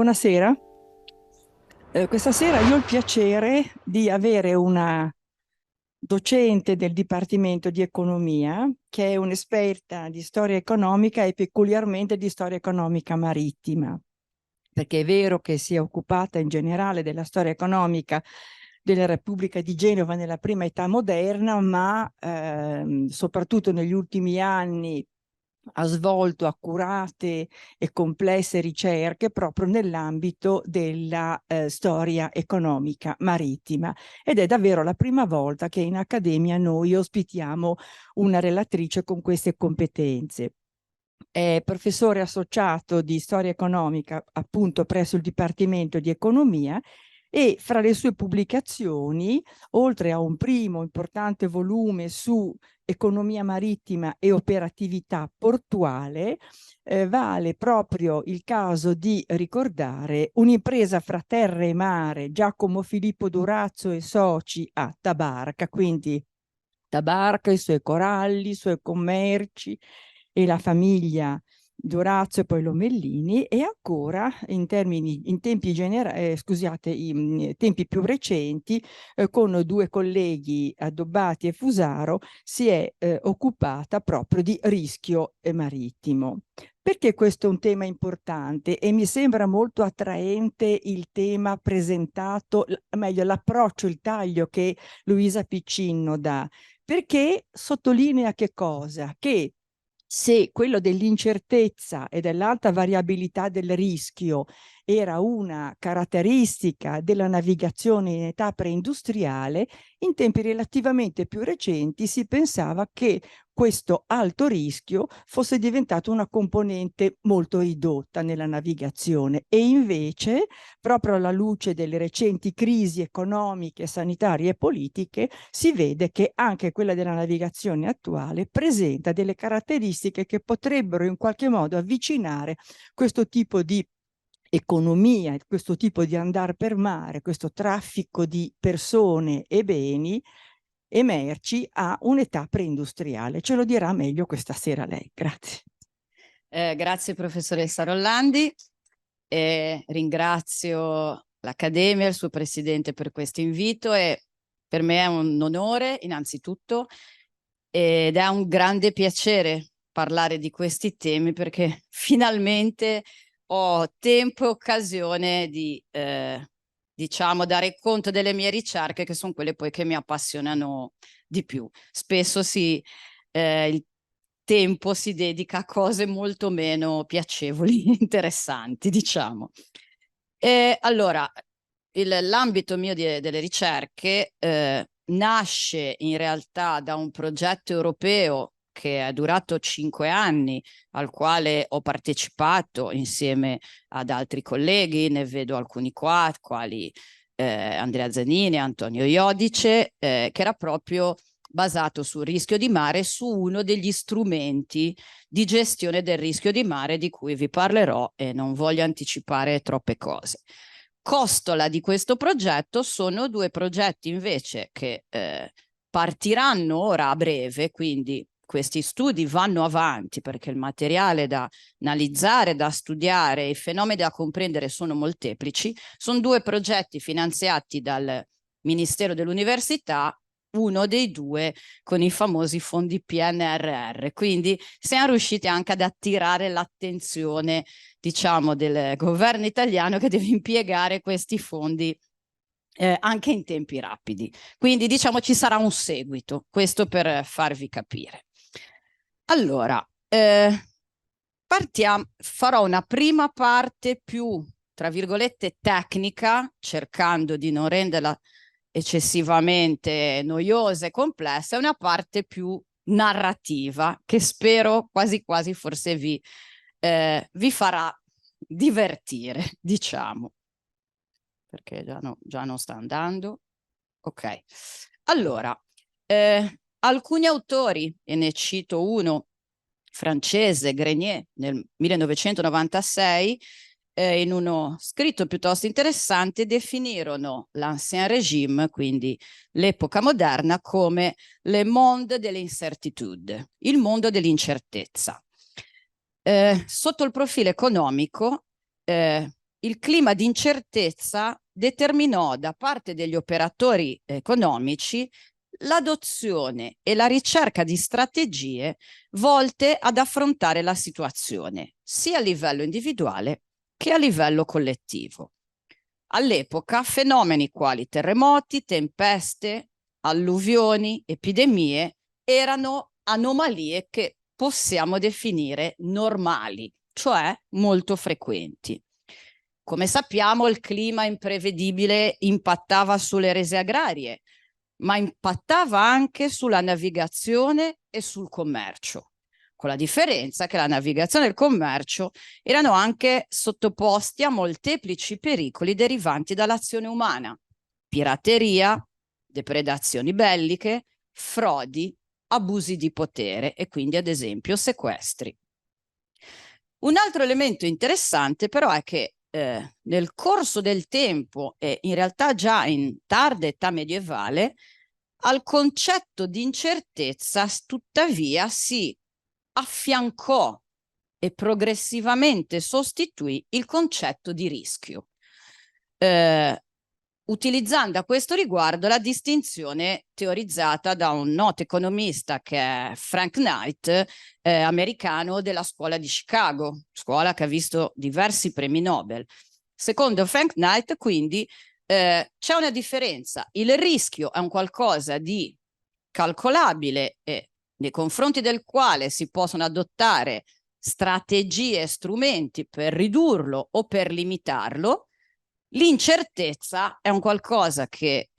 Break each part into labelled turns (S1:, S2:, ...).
S1: Buonasera. Questa sera io ho il piacere di avere una docente del Dipartimento di Economia, che è un'esperta di storia economica e peculiarmente di storia economica marittima, perché è vero che si è occupata in generale della storia economica della Repubblica di Genova nella prima età moderna, ma soprattutto negli ultimi anni ha svolto accurate e complesse ricerche proprio nell'ambito della storia economica marittima, ed è davvero la prima volta che in Accademia noi ospitiamo una relatrice con queste competenze. È professore associato di storia economica appunto presso il Dipartimento di Economia, e fra le sue pubblicazioni, oltre a un primo importante volume su economia marittima e operatività portuale, vale proprio il caso di ricordare un'impresa fra terra e mare, Giacomo Filippo Durazzo e soci a Tabarca, quindi Tabarca, i suoi coralli, i suoi commerci e la famiglia Dorazio e poi Lomellini, e ancora in tempi scusate, in tempi più recenti, con due colleghi Addobbati e Fusaro, si è occupata proprio di rischio marittimo. Perché questo è un tema importante e mi sembra molto attraente il tema presentato, meglio l'approccio, il taglio che Luisa Piccinno dà, perché sottolinea che cosa? Che se quello dell'incertezza e dell'alta variabilità del rischio era una caratteristica della navigazione in età preindustriale, in tempi relativamente più recenti si pensava che questo alto rischio fosse diventato una componente molto ridotta nella navigazione, e invece, proprio alla luce delle recenti crisi economiche, sanitarie e politiche, si vede che anche quella della navigazione attuale presenta delle caratteristiche che potrebbero in qualche modo avvicinare questo tipo di economia, questo tipo di andar per mare, questo traffico di persone e beni e merci a un'età preindustriale. Ce lo dirà meglio questa sera lei. Grazie.
S2: Grazie professoressa Rollandi, ringrazio l'Accademia e il suo presidente per questo invito, e per me è un onore innanzitutto ed è un grande piacere parlare di questi temi, perché finalmente ho tempo e occasione di diciamo dare conto delle mie ricerche, che sono quelle poi che mi appassionano di più. Spesso il tempo si dedica a cose molto meno piacevoli, interessanti, diciamo. Allora, l'ambito mio delle ricerche nasce in realtà da un progetto europeo che è durato 5 anni, al quale ho partecipato insieme ad altri colleghi, ne vedo alcuni qua, quali Andrea Zanini, Antonio Iodice, che era proprio basato sul rischio di mare, su uno degli strumenti di gestione del rischio di mare di cui vi parlerò, e non voglio anticipare troppe cose. Costola di questo progetto sono due progetti invece che partiranno ora a breve, quindi questi studi vanno avanti perché il materiale da analizzare, da studiare, i fenomeni da comprendere sono molteplici. Sono due progetti finanziati dal Ministero dell'Università, uno dei due con i famosi fondi PNRR, quindi siamo riusciti anche ad attirare l'attenzione, diciamo, del governo italiano, che deve impiegare questi fondi anche in tempi rapidi. Quindi diciamo ci sarà un seguito, questo per farvi capire. Allora, farò una prima parte più, tra virgolette, tecnica, cercando di non renderla eccessivamente noiosa e complessa, e una parte più narrativa, che spero quasi quasi forse vi farà divertire, diciamo, perché già non sta andando. Ok, allora, alcuni autori, e ne cito uno francese, Grenier, nel 1996, in uno scritto piuttosto interessante, definirono l'Ancien Régime, quindi l'epoca moderna, come le monde de l'incertitude, il mondo dell'incertezza. Sotto il profilo economico, il clima di incertezza determinò da parte degli operatori economici l'adozione e la ricerca di strategie volte ad affrontare la situazione, sia a livello individuale che a livello collettivo. All'epoca fenomeni quali terremoti, tempeste, alluvioni, epidemie erano anomalie che possiamo definire normali, cioè molto frequenti. Come sappiamo, il clima imprevedibile impattava sulle rese agrarie, ma impattava anche sulla navigazione e sul commercio, con la differenza che la navigazione e il commercio erano anche sottoposti a molteplici pericoli derivanti dall'azione umana: pirateria, depredazioni belliche, frodi, abusi di potere e quindi ad esempio sequestri. Un altro elemento interessante però è che nel corso del tempo e in realtà già in tarda età medievale, al concetto di incertezza tuttavia si affiancò e progressivamente sostituì il concetto di rischio, utilizzando a questo riguardo la distinzione teorizzata da un noto economista che è Frank Knight, americano della scuola di Chicago, scuola che ha visto diversi premi Nobel. Secondo Frank Knight, quindi, c'è una differenza. Il rischio è un qualcosa di calcolabile e nei confronti del quale si possono adottare strategie e strumenti per ridurlo o per limitarlo. L'incertezza è un qualcosa che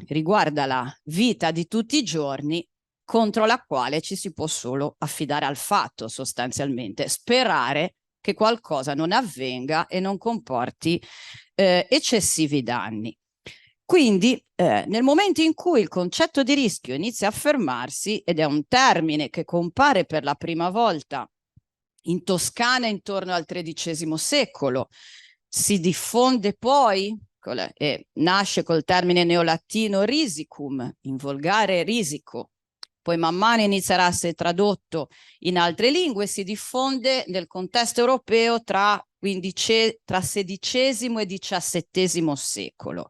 S2: riguarda la vita di tutti i giorni, contro la quale ci si può solo affidare al fatto, sostanzialmente, sperare che qualcosa non avvenga e non comporti eccessivi danni. Quindi nel momento in cui il concetto di rischio inizia a affermarsi, ed è un termine che compare per la prima volta in Toscana intorno al XIII secolo, si diffonde poi e nasce col termine neolatino risicum, in volgare risico, poi man mano inizierà a essere tradotto in altre lingue, si diffonde nel contesto europeo tra XVI e XVII secolo.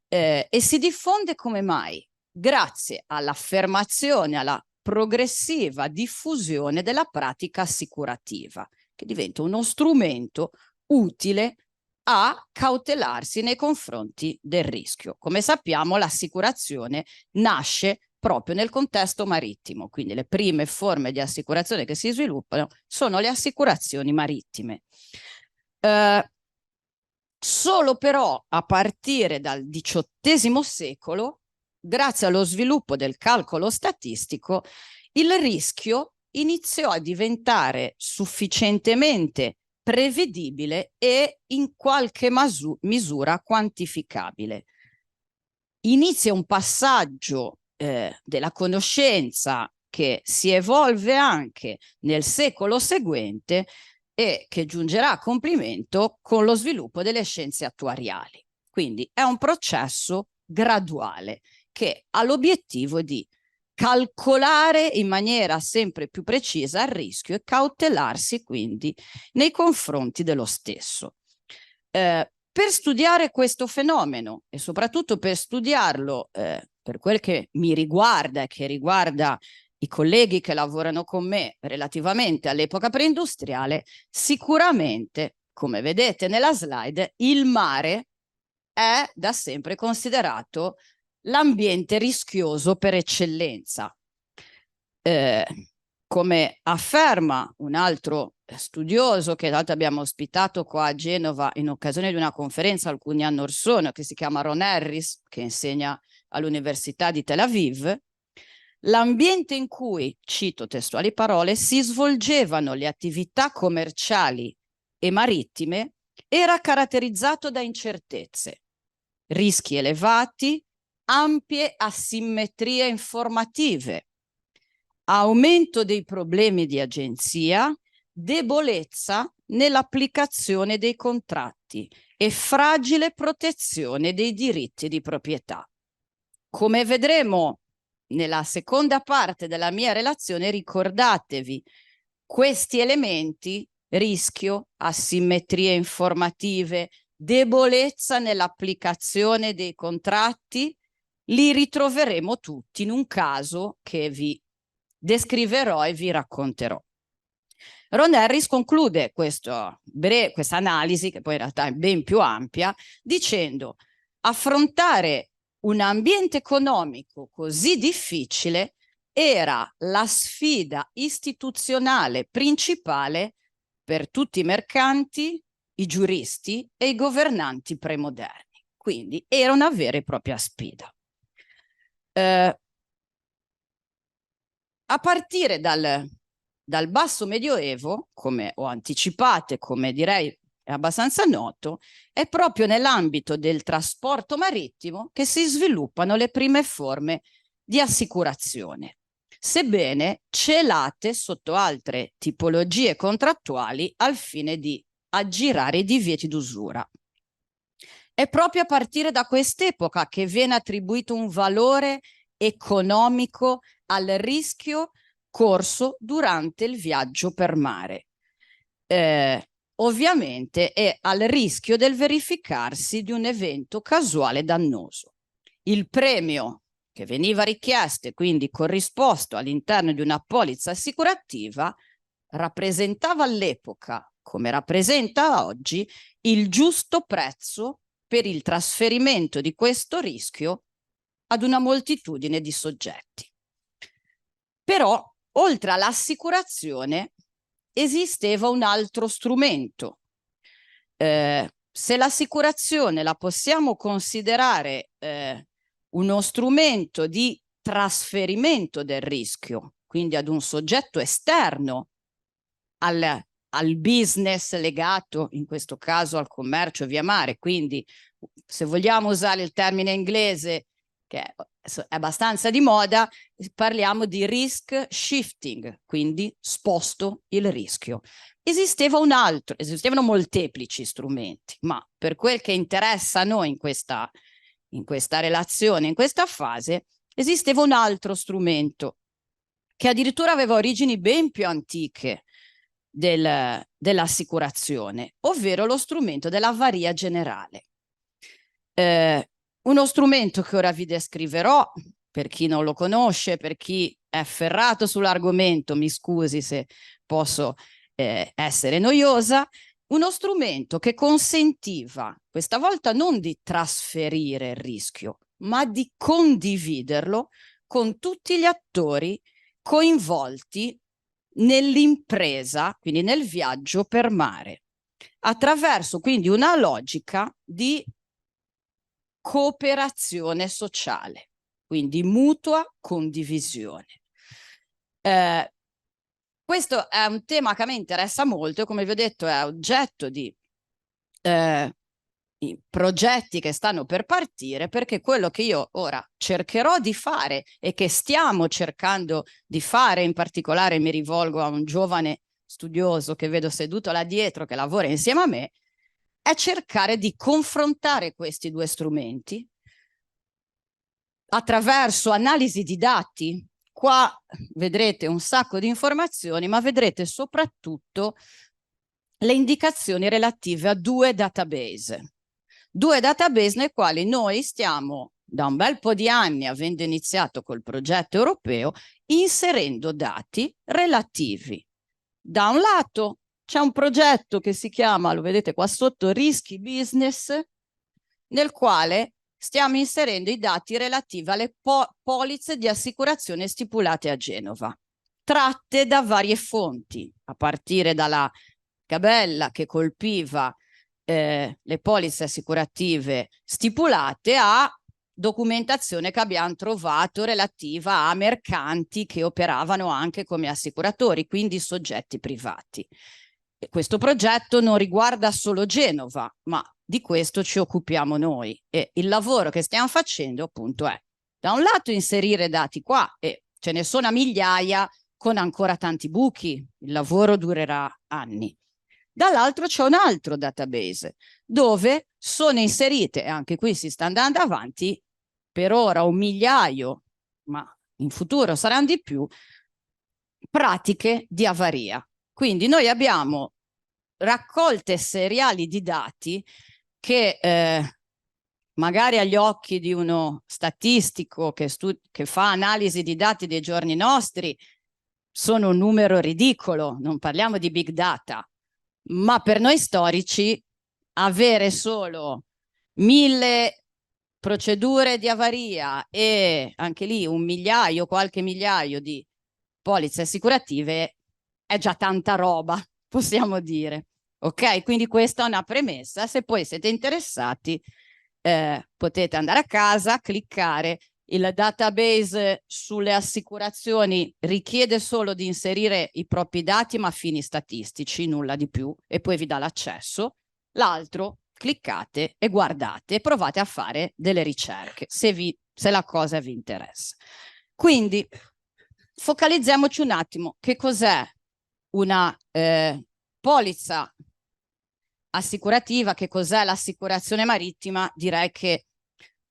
S2: E si diffonde come mai? Grazie all'affermazione, alla progressiva diffusione della pratica assicurativa, che diventa uno strumento utile a cautelarsi nei confronti del rischio. Come sappiamo, l'assicurazione nasce proprio nel contesto marittimo, quindi le prime forme di assicurazione che si sviluppano sono le assicurazioni marittime. Solo però a partire dal XVIII secolo, grazie allo sviluppo del calcolo statistico, il rischio iniziò a diventare sufficientemente prevedibile e in qualche misura quantificabile. Inizia un passaggio della conoscenza che si evolve anche nel secolo seguente e che giungerà a compimento con lo sviluppo delle scienze attuariali. Quindi è un processo graduale che ha l'obiettivo di calcolare in maniera sempre più precisa il rischio e cautelarsi quindi nei confronti dello stesso. Per studiare questo fenomeno e soprattutto per studiarlo per quel che mi riguarda e che riguarda i colleghi che lavorano con me relativamente all'epoca preindustriale, sicuramente, come vedete nella slide, il mare è da sempre considerato l'ambiente rischioso per eccellenza. Come afferma un altro studioso che tra l'altro abbiamo ospitato qua a Genova in occasione di una conferenza alcuni anni or sono, che si chiama Ron Harris, che insegna all'Università di Tel Aviv, l'ambiente in cui, cito testuali parole, si svolgevano le attività commerciali e marittime era caratterizzato da incertezze, rischi elevati, ampie asimmetrie informative, aumento dei problemi di agenzia, debolezza nell'applicazione dei contratti e fragile protezione dei diritti di proprietà. Come vedremo nella seconda parte della mia relazione, ricordatevi, questi elementi rischio, asimmetrie informative, debolezza nell'applicazione dei contratti, li ritroveremo tutti in un caso che vi descriverò e vi racconterò. Ron Harris conclude questa analisi, che poi in realtà è ben più ampia, dicendo: affrontare un ambiente economico così difficile era la sfida istituzionale principale per tutti i mercanti, i giuristi e i governanti premoderni. Quindi era una vera e propria sfida. A partire dal basso medioevo, come ho anticipato e come direi è abbastanza noto, è proprio nell'ambito del trasporto marittimo che si sviluppano le prime forme di assicurazione, sebbene celate sotto altre tipologie contrattuali al fine di aggirare i divieti d'usura. È proprio a partire da quest'epoca che viene attribuito un valore economico al rischio corso durante il viaggio per mare. Ovviamente è al rischio del verificarsi di un evento casuale dannoso. Il premio che veniva richiesto e quindi corrisposto all'interno di una polizza assicurativa rappresentava all'epoca, come rappresenta oggi, il giusto prezzo per il trasferimento di questo rischio ad una moltitudine di soggetti. Però, oltre all'assicurazione, esisteva un altro strumento. Se l'assicurazione la possiamo considerare uno strumento di trasferimento del rischio, quindi ad un soggetto esterno al business legato, in questo caso al commercio via mare, quindi se vogliamo usare il termine inglese che è abbastanza di moda, parliamo di risk shifting, quindi sposto il rischio. Esistevano molteplici strumenti, ma per quel che interessa a noi in questa relazione, in questa fase, esisteva un altro strumento che addirittura aveva origini ben più antiche dell'assicurazione, ovvero lo strumento dell'avaria generale. Uno strumento che ora vi descriverò, per chi non lo conosce, per chi è ferrato sull'argomento, mi scusi se posso essere noiosa, uno strumento che consentiva, questa volta non di trasferire il rischio, ma di condividerlo con tutti gli attori coinvolti nell'impresa, quindi nel viaggio per mare, attraverso quindi una logica di cooperazione sociale, quindi mutua condivisione. Questo è un tema che a me interessa molto e come vi ho detto è oggetto di progetti che stanno per partire, perché quello che io ora cercherò di fare e che stiamo cercando di fare, in particolare mi rivolgo a un giovane studioso che vedo seduto là dietro che lavora insieme a me, è cercare di confrontare questi due strumenti attraverso analisi di dati. Qua vedrete un sacco di informazioni, ma vedrete soprattutto le indicazioni relative a due database nei quali noi stiamo da un bel po' di anni, avendo iniziato col progetto europeo, inserendo dati relativi. Da un lato c'è un progetto che si chiama, lo vedete qua sotto, Rischi Business, nel quale stiamo inserendo i dati relativi alle polizze di assicurazione stipulate a Genova, tratte da varie fonti, a partire dalla gabella che colpiva le polizze assicurative stipulate a documentazione che abbiamo trovato relativa a mercanti che operavano anche come assicuratori, quindi soggetti privati. E questo progetto non riguarda solo Genova, ma di questo ci occupiamo noi e il lavoro che stiamo facendo appunto è da un lato inserire dati qua e ce ne sono a migliaia con ancora tanti buchi, il lavoro durerà anni. Dall'altro c'è un altro database dove sono inserite, e anche qui si sta andando avanti, per ora 1 migliaio, ma in futuro saranno di più, pratiche di avaria. Quindi noi abbiamo raccolte seriali di dati che magari agli occhi di uno statistico che fa analisi di dati dei giorni nostri sono un numero ridicolo, non parliamo di big data, ma per noi storici avere solo 1000 procedure di avaria e anche lì un migliaio, qualche migliaio di polizze assicurative è già tanta roba, possiamo dire. Ok, quindi questa è una premessa. Se poi siete interessati, potete andare a casa, cliccare. Il database sulle assicurazioni richiede solo di inserire i propri dati, ma a fini statistici, nulla di più, e poi vi dà l'accesso. L'altro, cliccate e guardate e provate a fare delle ricerche, se la cosa vi interessa. Quindi, focalizziamoci un attimo. Che cos'è una polizza assicurativa? Che cos'è l'assicurazione marittima? Direi che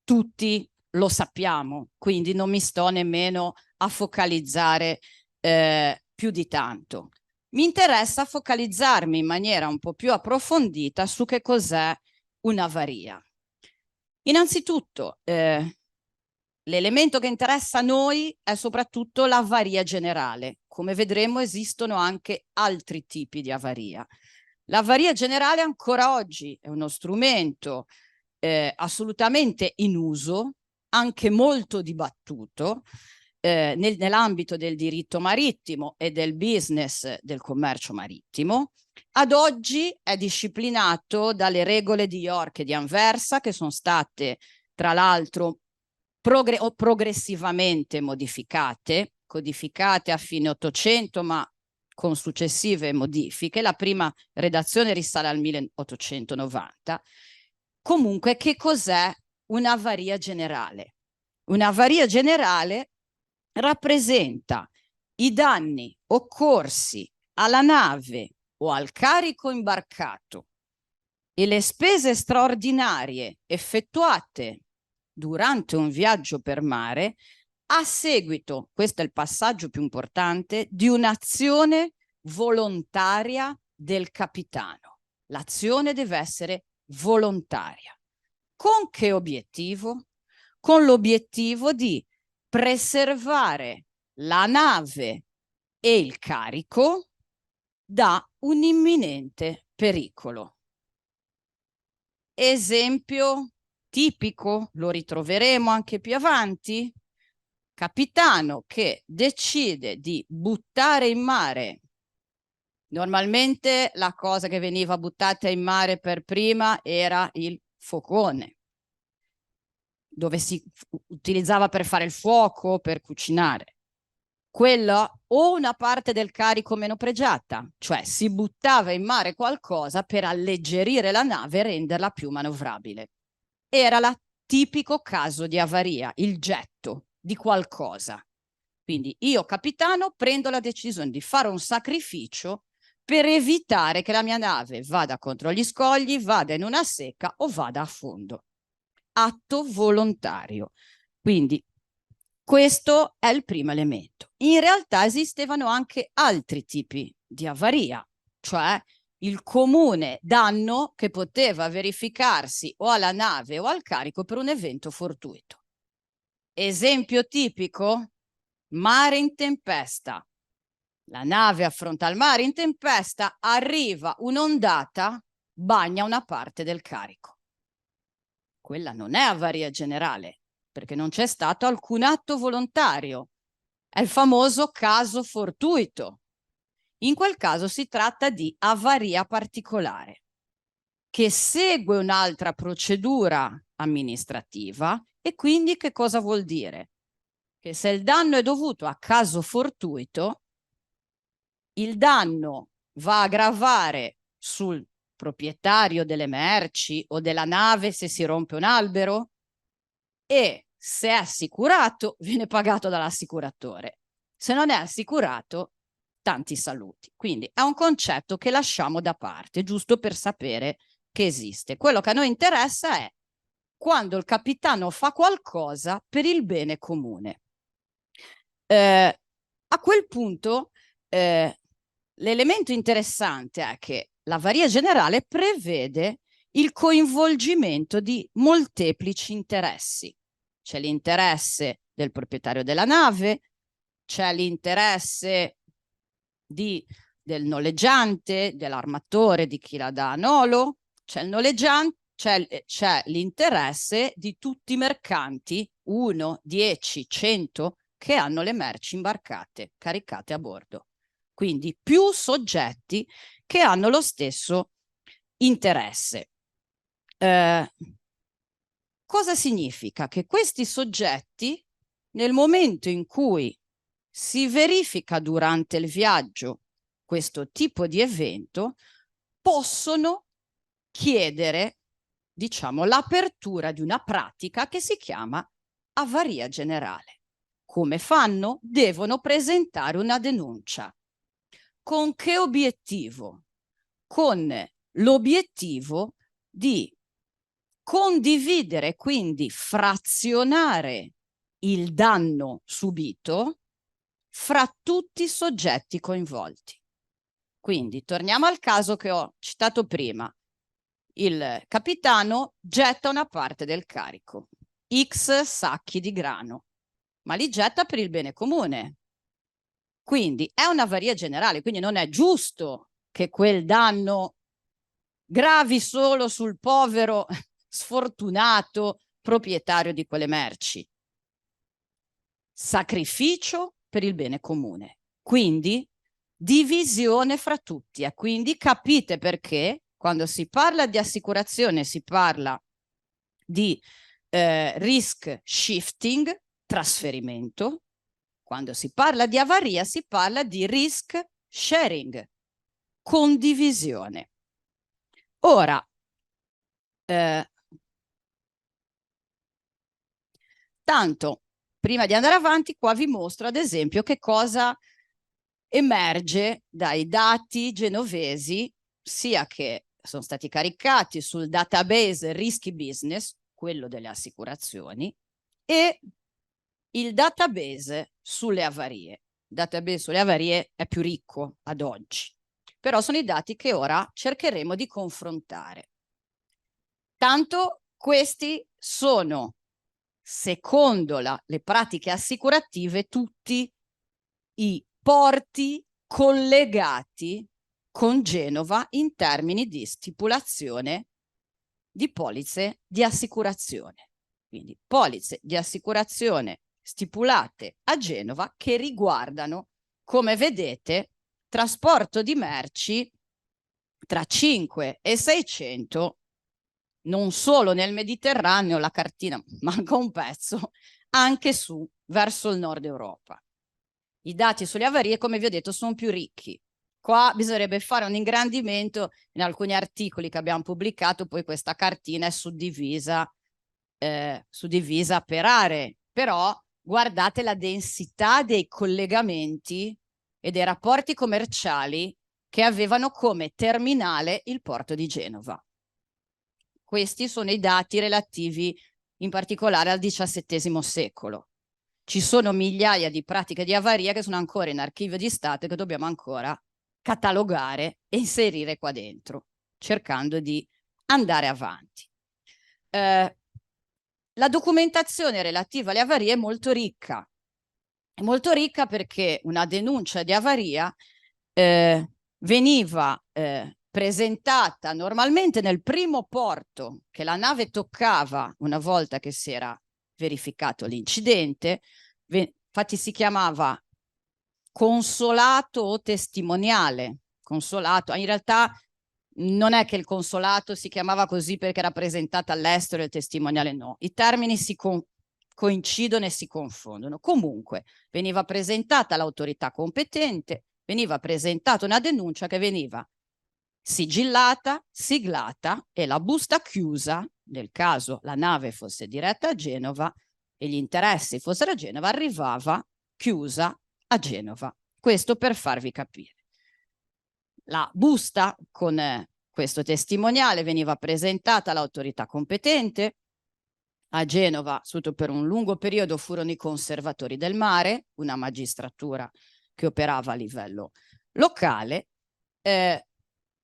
S2: tutti lo sappiamo, quindi non mi sto nemmeno a focalizzare più di tanto. Mi interessa focalizzarmi in maniera un po' più approfondita su che cos'è un'avaria. Innanzitutto, l'elemento che interessa a noi è soprattutto l'avaria generale. Come vedremo esistono anche altri tipi di avaria. L'avaria generale ancora oggi è uno strumento assolutamente in uso, anche molto dibattuto nell'ambito del diritto marittimo e del business del commercio marittimo. Ad oggi è disciplinato dalle regole di York e di Anversa, che sono state tra l'altro progressivamente modificate, codificate a fine 800, ma con successive modifiche. La prima redazione risale al 1890. Comunque, che cos'è un'avaria generale? Un'avaria generale rappresenta i danni occorsi alla nave o al carico imbarcato e le spese straordinarie effettuate durante un viaggio per mare a seguito, questo è il passaggio più importante, di un'azione volontaria del capitano. L'azione deve essere volontaria. Con che obiettivo? Con l'obiettivo di preservare la nave e il carico da un imminente pericolo. Esempio tipico, lo ritroveremo anche più avanti, capitano che decide di buttare in mare. Normalmente la cosa che veniva buttata in mare per prima era il focone, dove si utilizzava per fare il fuoco, per cucinare. Quella o una parte del carico meno pregiata, cioè si buttava in mare qualcosa per alleggerire la nave e renderla più manovrabile. Era il tipico caso di avaria, il getto di qualcosa. Quindi io, capitano, prendo la decisione di fare un sacrificio per evitare che la mia nave vada contro gli scogli, vada in una secca o vada a fondo. Atto volontario. Quindi questo è il primo elemento. In realtà esistevano anche altri tipi di avaria, cioè il comune danno che poteva verificarsi o alla nave o al carico per un evento fortuito. Esempio tipico, mare in tempesta. La nave affronta il mare in tempesta, arriva un'ondata, bagna una parte del carico. Quella non è avaria generale, perché non c'è stato alcun atto volontario. È il famoso caso fortuito. In quel caso si tratta di avaria particolare, che segue un'altra procedura amministrativa e quindi che cosa vuol dire? Che se il danno è dovuto a caso fortuito, il danno va a gravare sul proprietario delle merci o della nave se si rompe un albero e se è assicurato viene pagato dall'assicuratore. Se non è assicurato, tanti saluti. Quindi è un concetto che lasciamo da parte, giusto per sapere che esiste. Quello che a noi interessa è quando il capitano fa qualcosa per il bene comune. A quel punto l'elemento interessante è che l'avaria generale prevede il coinvolgimento di molteplici interessi. C'è l'interesse del proprietario della nave, c'è l'interesse del noleggiante, dell'armatore, di chi la dà a nolo, c'è il noleggiante, c'è l'interesse di tutti i mercanti, 1, 10, 100, che hanno le merci imbarcate, caricate a bordo. Quindi più soggetti che hanno lo stesso interesse. Cosa significa? Che questi soggetti, nel momento in cui si verifica durante il viaggio questo tipo di evento, possono chiedere, diciamo, l'apertura di una pratica che si chiama avaria generale. Come fanno? Devono presentare una denuncia. Con che obiettivo? Con l'obiettivo di condividere, quindi frazionare il danno subito fra tutti i soggetti coinvolti. Quindi torniamo al caso che ho citato prima. Il capitano getta una parte del carico, X sacchi di grano, ma li getta per il bene comune. Quindi è un'avaria generale, quindi non è giusto che quel danno gravi solo sul povero sfortunato proprietario di quelle merci. Sacrificio per il bene comune. Quindi divisione fra tutti. E quindi capite perché quando si parla di assicurazione si parla di risk shifting, trasferimento. Quando si parla di avaria si parla di risk sharing, condivisione. Ora, tanto prima di andare avanti, qua vi mostro ad esempio che cosa emerge dai dati genovesi, sia che sono stati caricati sul database Risky Business, quello delle assicurazioni, e il database sulle avarie. Il database sulle avarie è più ricco ad oggi, però sono i dati che ora cercheremo di confrontare. Tanto questi sono, secondo le pratiche assicurative, tutti i porti collegati con Genova in termini di stipulazione di polizze di assicurazione. Quindi polizze di assicurazione stipulate a Genova che riguardano, come vedete, trasporto di merci tra 5 e 600, non solo nel Mediterraneo, la cartina manca un pezzo, anche su verso il nord Europa. I dati sulle avarie, come vi ho detto, sono più ricchi. Qua bisognerebbe fare un ingrandimento in alcuni articoli che abbiamo pubblicato, poi questa cartina è suddivisa per aree, però guardate la densità dei collegamenti e dei rapporti commerciali che avevano come terminale il porto di Genova. Questi sono i dati relativi in particolare al XVII secolo. Ci sono migliaia di pratiche di avaria che sono ancora in archivio di Stato e che dobbiamo ancora catalogare e inserire qua dentro, cercando di andare avanti. La documentazione relativa alle avarie è molto ricca. È molto ricca perché una denuncia di avaria veniva presentata normalmente nel primo porto che la nave toccava una volta che si era verificato l'incidente. Infatti si chiamava consolato o testimoniale. Consolato, in realtà non è che il consolato si chiamava così perché era presentata all'estero e il testimoniale no. I termini si coincidono e si confondono. Comunque veniva presentata all'autorità competente, veniva presentata una denuncia che veniva sigillata, siglata e la busta chiusa, nel caso la nave fosse diretta a Genova e gli interessi fossero a Genova, arrivava chiusa a Genova. Questo per farvi capire. La busta con questo testimoniale veniva presentata all'autorità competente. A Genova, per un lungo periodo, furono i conservatori del mare, una magistratura che operava a livello locale.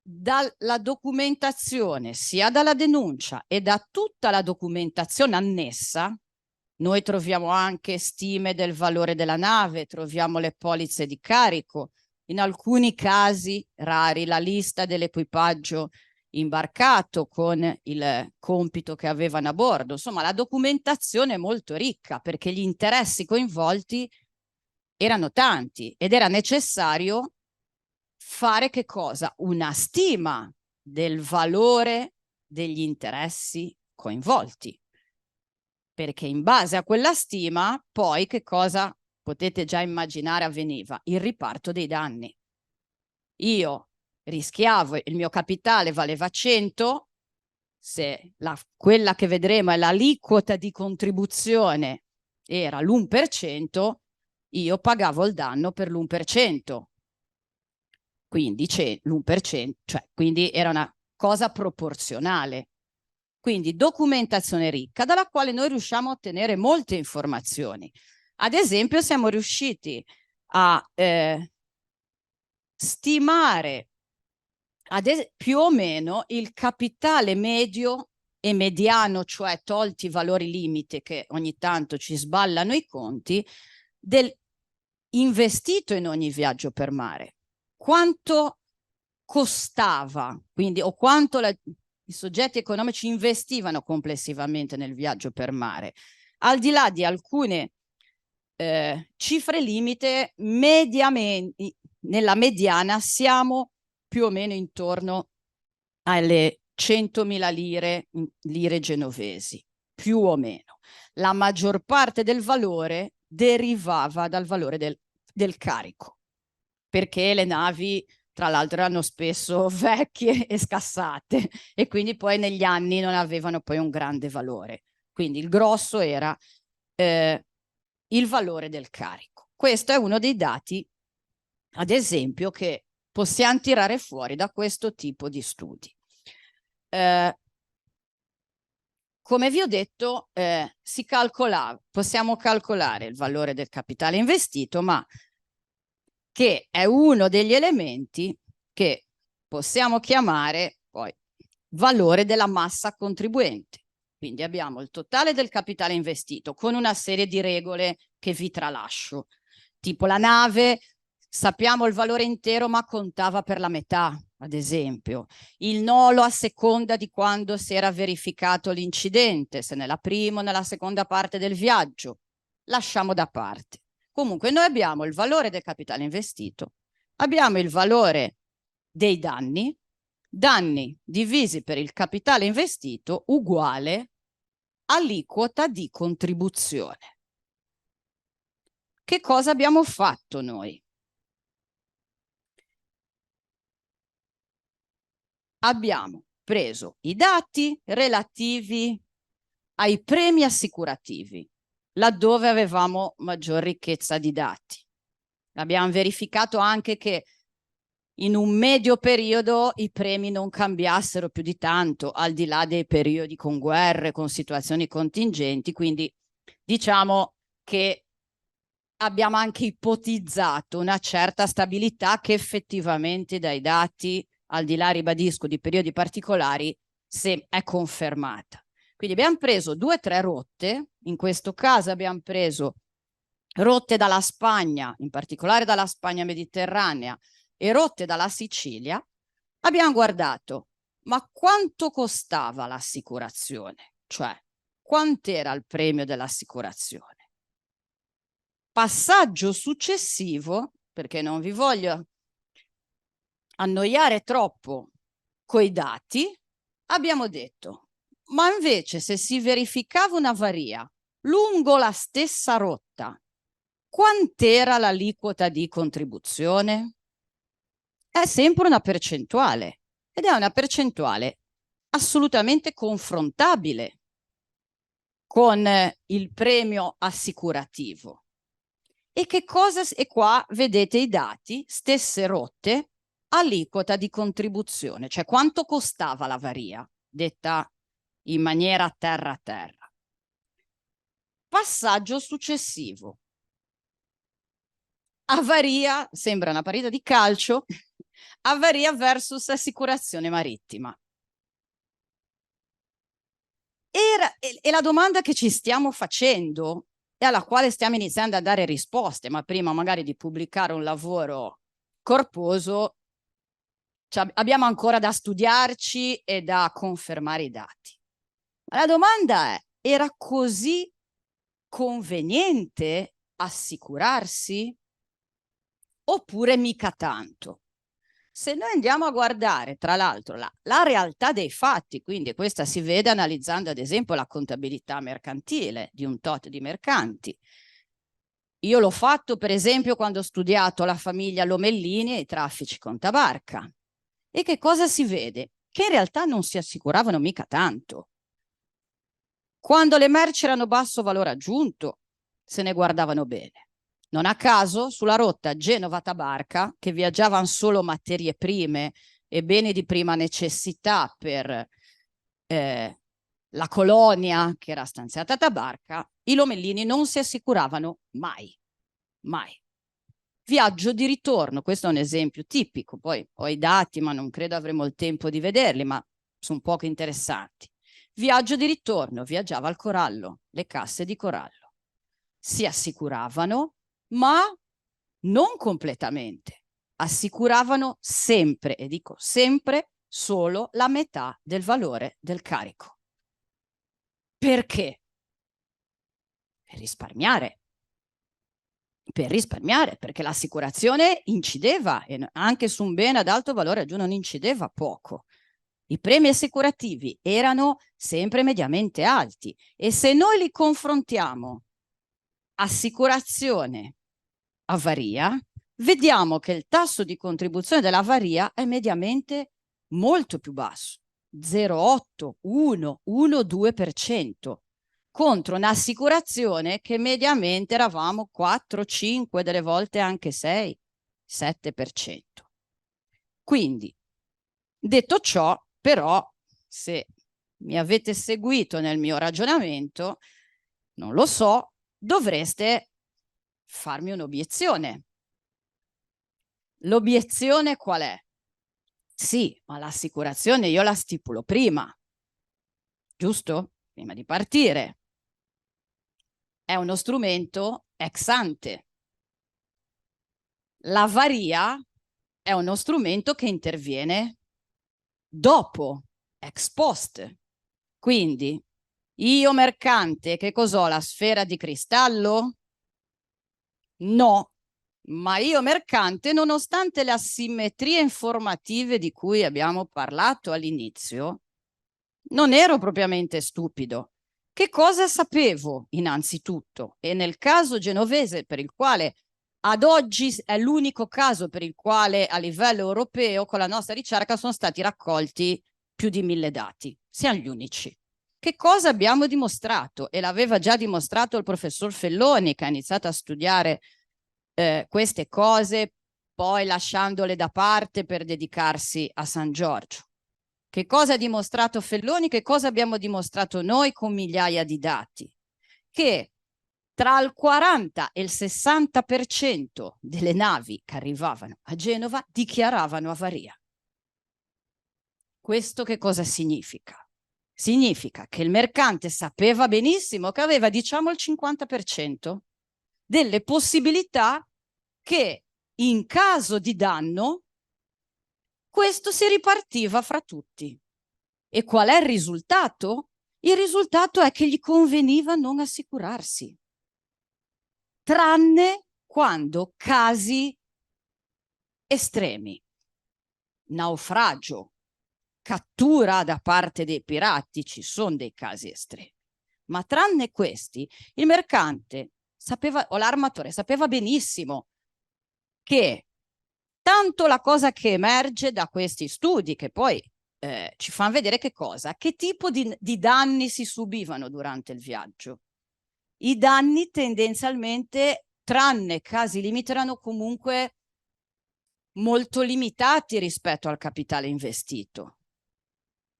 S2: dalla documentazione, sia dalla denuncia e da tutta la documentazione annessa, noi troviamo anche stime del valore della nave, troviamo le polizze di carico, in alcuni casi rari la lista dell'equipaggio imbarcato con il compito che avevano a bordo. Insomma, la documentazione è molto ricca perché gli interessi coinvolti erano tanti ed era necessario fare che cosa? Una stima del valore degli interessi coinvolti. Perché in base a quella stima, poi che cosa potete già immaginare avveniva? Il riparto dei danni. Io rischiavo, il mio capitale valeva 100, se quella che vedremo è l'aliquota di contribuzione era l'1%, io pagavo il danno per l'1%. Quindi c'è l'1%, cioè quindi era una cosa proporzionale. Quindi documentazione ricca dalla quale noi riusciamo a ottenere molte informazioni. Ad esempio siamo riusciti a stimare più o meno il capitale medio e mediano, cioè tolti i valori limite che ogni tanto ci sballano i conti, del investito in ogni viaggio per mare. Quanto costava, quindi, o quanto i soggetti economici investivano complessivamente nel viaggio per mare, al di là di alcune cifre limite, mediamente, nella mediana siamo più o meno intorno alle 100.000 lire genovesi, più o meno. La maggior parte del valore derivava dal valore del carico, perché le navi tra l'altro erano spesso vecchie e scassate e quindi poi negli anni non avevano poi un grande valore. Quindi il grosso era il valore del carico. Questo è uno dei dati, ad esempio, che possiamo tirare fuori da questo tipo di studi. Come vi ho detto, possiamo calcolare il valore del capitale investito, ma che è uno degli elementi che possiamo chiamare poi valore della massa contribuente. Quindi abbiamo il totale del capitale investito con una serie di regole che vi tralascio. Tipo la nave, sappiamo il valore intero ma contava per la metà, ad esempio. Il nolo a seconda di quando si era verificato l'incidente, se nella prima o nella seconda parte del viaggio. Lasciamo da parte. Comunque noi abbiamo il valore del capitale investito, abbiamo il valore dei danni, danni divisi per il capitale investito uguale aliquota di contribuzione. Che cosa abbiamo fatto noi? Abbiamo preso i dati relativi ai premi assicurativi, laddove avevamo maggior ricchezza di dati. Abbiamo verificato anche che in un medio periodo i premi non cambiassero più di tanto, al di là dei periodi con guerre, con situazioni contingenti, quindi diciamo che abbiamo anche ipotizzato una certa stabilità che effettivamente dai dati, al di là, ribadisco, di periodi particolari, se è confermata. Quindi abbiamo preso 2 o 3 rotte, in questo caso abbiamo preso rotte dalla Spagna, in particolare dalla Spagna mediterranea, e rotte dalla Sicilia, abbiamo guardato, ma quanto costava l'assicurazione? Cioè, quant'era il premio dell'assicurazione? Passaggio successivo, perché non vi voglio annoiare troppo coi dati, abbiamo detto, ma invece se si verificava una avaria lungo la stessa rotta, quant'era l'aliquota di contribuzione? È sempre una percentuale ed è una percentuale assolutamente confrontabile con il premio assicurativo. E che cosa? E qua vedete i dati, stesse rotte, aliquota di contribuzione, cioè quanto costava l'avaria, detta in maniera terra a terra. Passaggio successivo. Avaria, sembra una partita di calcio, Avaria versus assicurazione marittima. E la domanda che ci stiamo facendo e alla quale stiamo iniziando a dare risposte, ma prima magari di pubblicare un lavoro corposo, cioè abbiamo ancora da studiarci e da confermare i dati. Ma la domanda è, era così conveniente assicurarsi oppure mica tanto? Se noi andiamo a guardare, tra l'altro, la realtà dei fatti, quindi questa si vede analizzando ad esempio la contabilità mercantile di un tot di mercanti. Io l'ho fatto per esempio quando ho studiato la famiglia Lomellini e i traffici con Tabarca. E che cosa si vede? Che in realtà non si assicuravano mica tanto. Quando le merci erano basso valore aggiunto, se ne guardavano bene. Non a caso, sulla rotta Genova-Tabarca, che viaggiavano solo materie prime e beni di prima necessità per la colonia che era stanziata a Tabarca, i Lomellini non si assicuravano mai, mai. Viaggio di ritorno, questo è un esempio tipico, poi ho i dati ma non credo avremo il tempo di vederli, ma sono poco interessanti. Viaggio di ritorno, viaggiava al Corallo, le casse di Corallo. Si assicuravano, ma non completamente. Assicuravano sempre, e dico sempre, solo la metà del valore del carico. Perché? Per risparmiare. Per risparmiare, perché l'assicurazione incideva, e anche su un bene ad alto valore aggiunto non incideva poco. I premi assicurativi erano sempre mediamente alti e se noi li confrontiamo assicurazione avaria, vediamo che il tasso di contribuzione dell'avaria è mediamente molto più basso, 0,8, 1, 1, 2%, contro un'assicurazione che mediamente eravamo 4, 5, delle volte anche 6, 7%. Quindi, detto ciò, però, se mi avete seguito nel mio ragionamento, non lo so, dovreste farmi un'obiezione. L'obiezione qual è? Sì, ma l'assicurazione io la stipulo prima, giusto? Prima di partire. È uno strumento ex ante. L'avaria è uno strumento che interviene dopo, ex post. Quindi, io mercante, che cos'ho? La sfera di cristallo? No, ma io mercante, nonostante le asimmetrie informative di cui abbiamo parlato all'inizio, non ero propriamente stupido. Che cosa sapevo innanzitutto? E nel caso genovese, per il quale ad oggi è l'unico caso per il quale a livello europeo con la nostra ricerca sono stati raccolti più di 1000 dati. Siamo gli unici. Che cosa abbiamo dimostrato? E l'aveva già dimostrato il professor Felloni, che ha iniziato a studiare queste cose, poi lasciandole da parte per dedicarsi a San Giorgio. Che cosa ha dimostrato Felloni? Che cosa abbiamo dimostrato noi con migliaia di dati? Che tra il 40 e il 60% delle navi che arrivavano a Genova dichiaravano avaria. Questo che cosa significa? Significa che il mercante sapeva benissimo che aveva, diciamo, il 50% delle possibilità che in caso di danno questo si ripartiva fra tutti. E qual è il risultato? Il risultato è che gli conveniva non assicurarsi, tranne quando casi estremi, naufragio, cattura da parte dei pirati, ci sono dei casi estremi. Ma tranne questi, il mercante sapeva, o l'armatore sapeva benissimo che tanto la cosa che emerge da questi studi, che poi ci fanno vedere che cosa, che tipo di danni si subivano durante il viaggio. I danni tendenzialmente, tranne casi limiti, erano comunque molto limitati rispetto al capitale investito.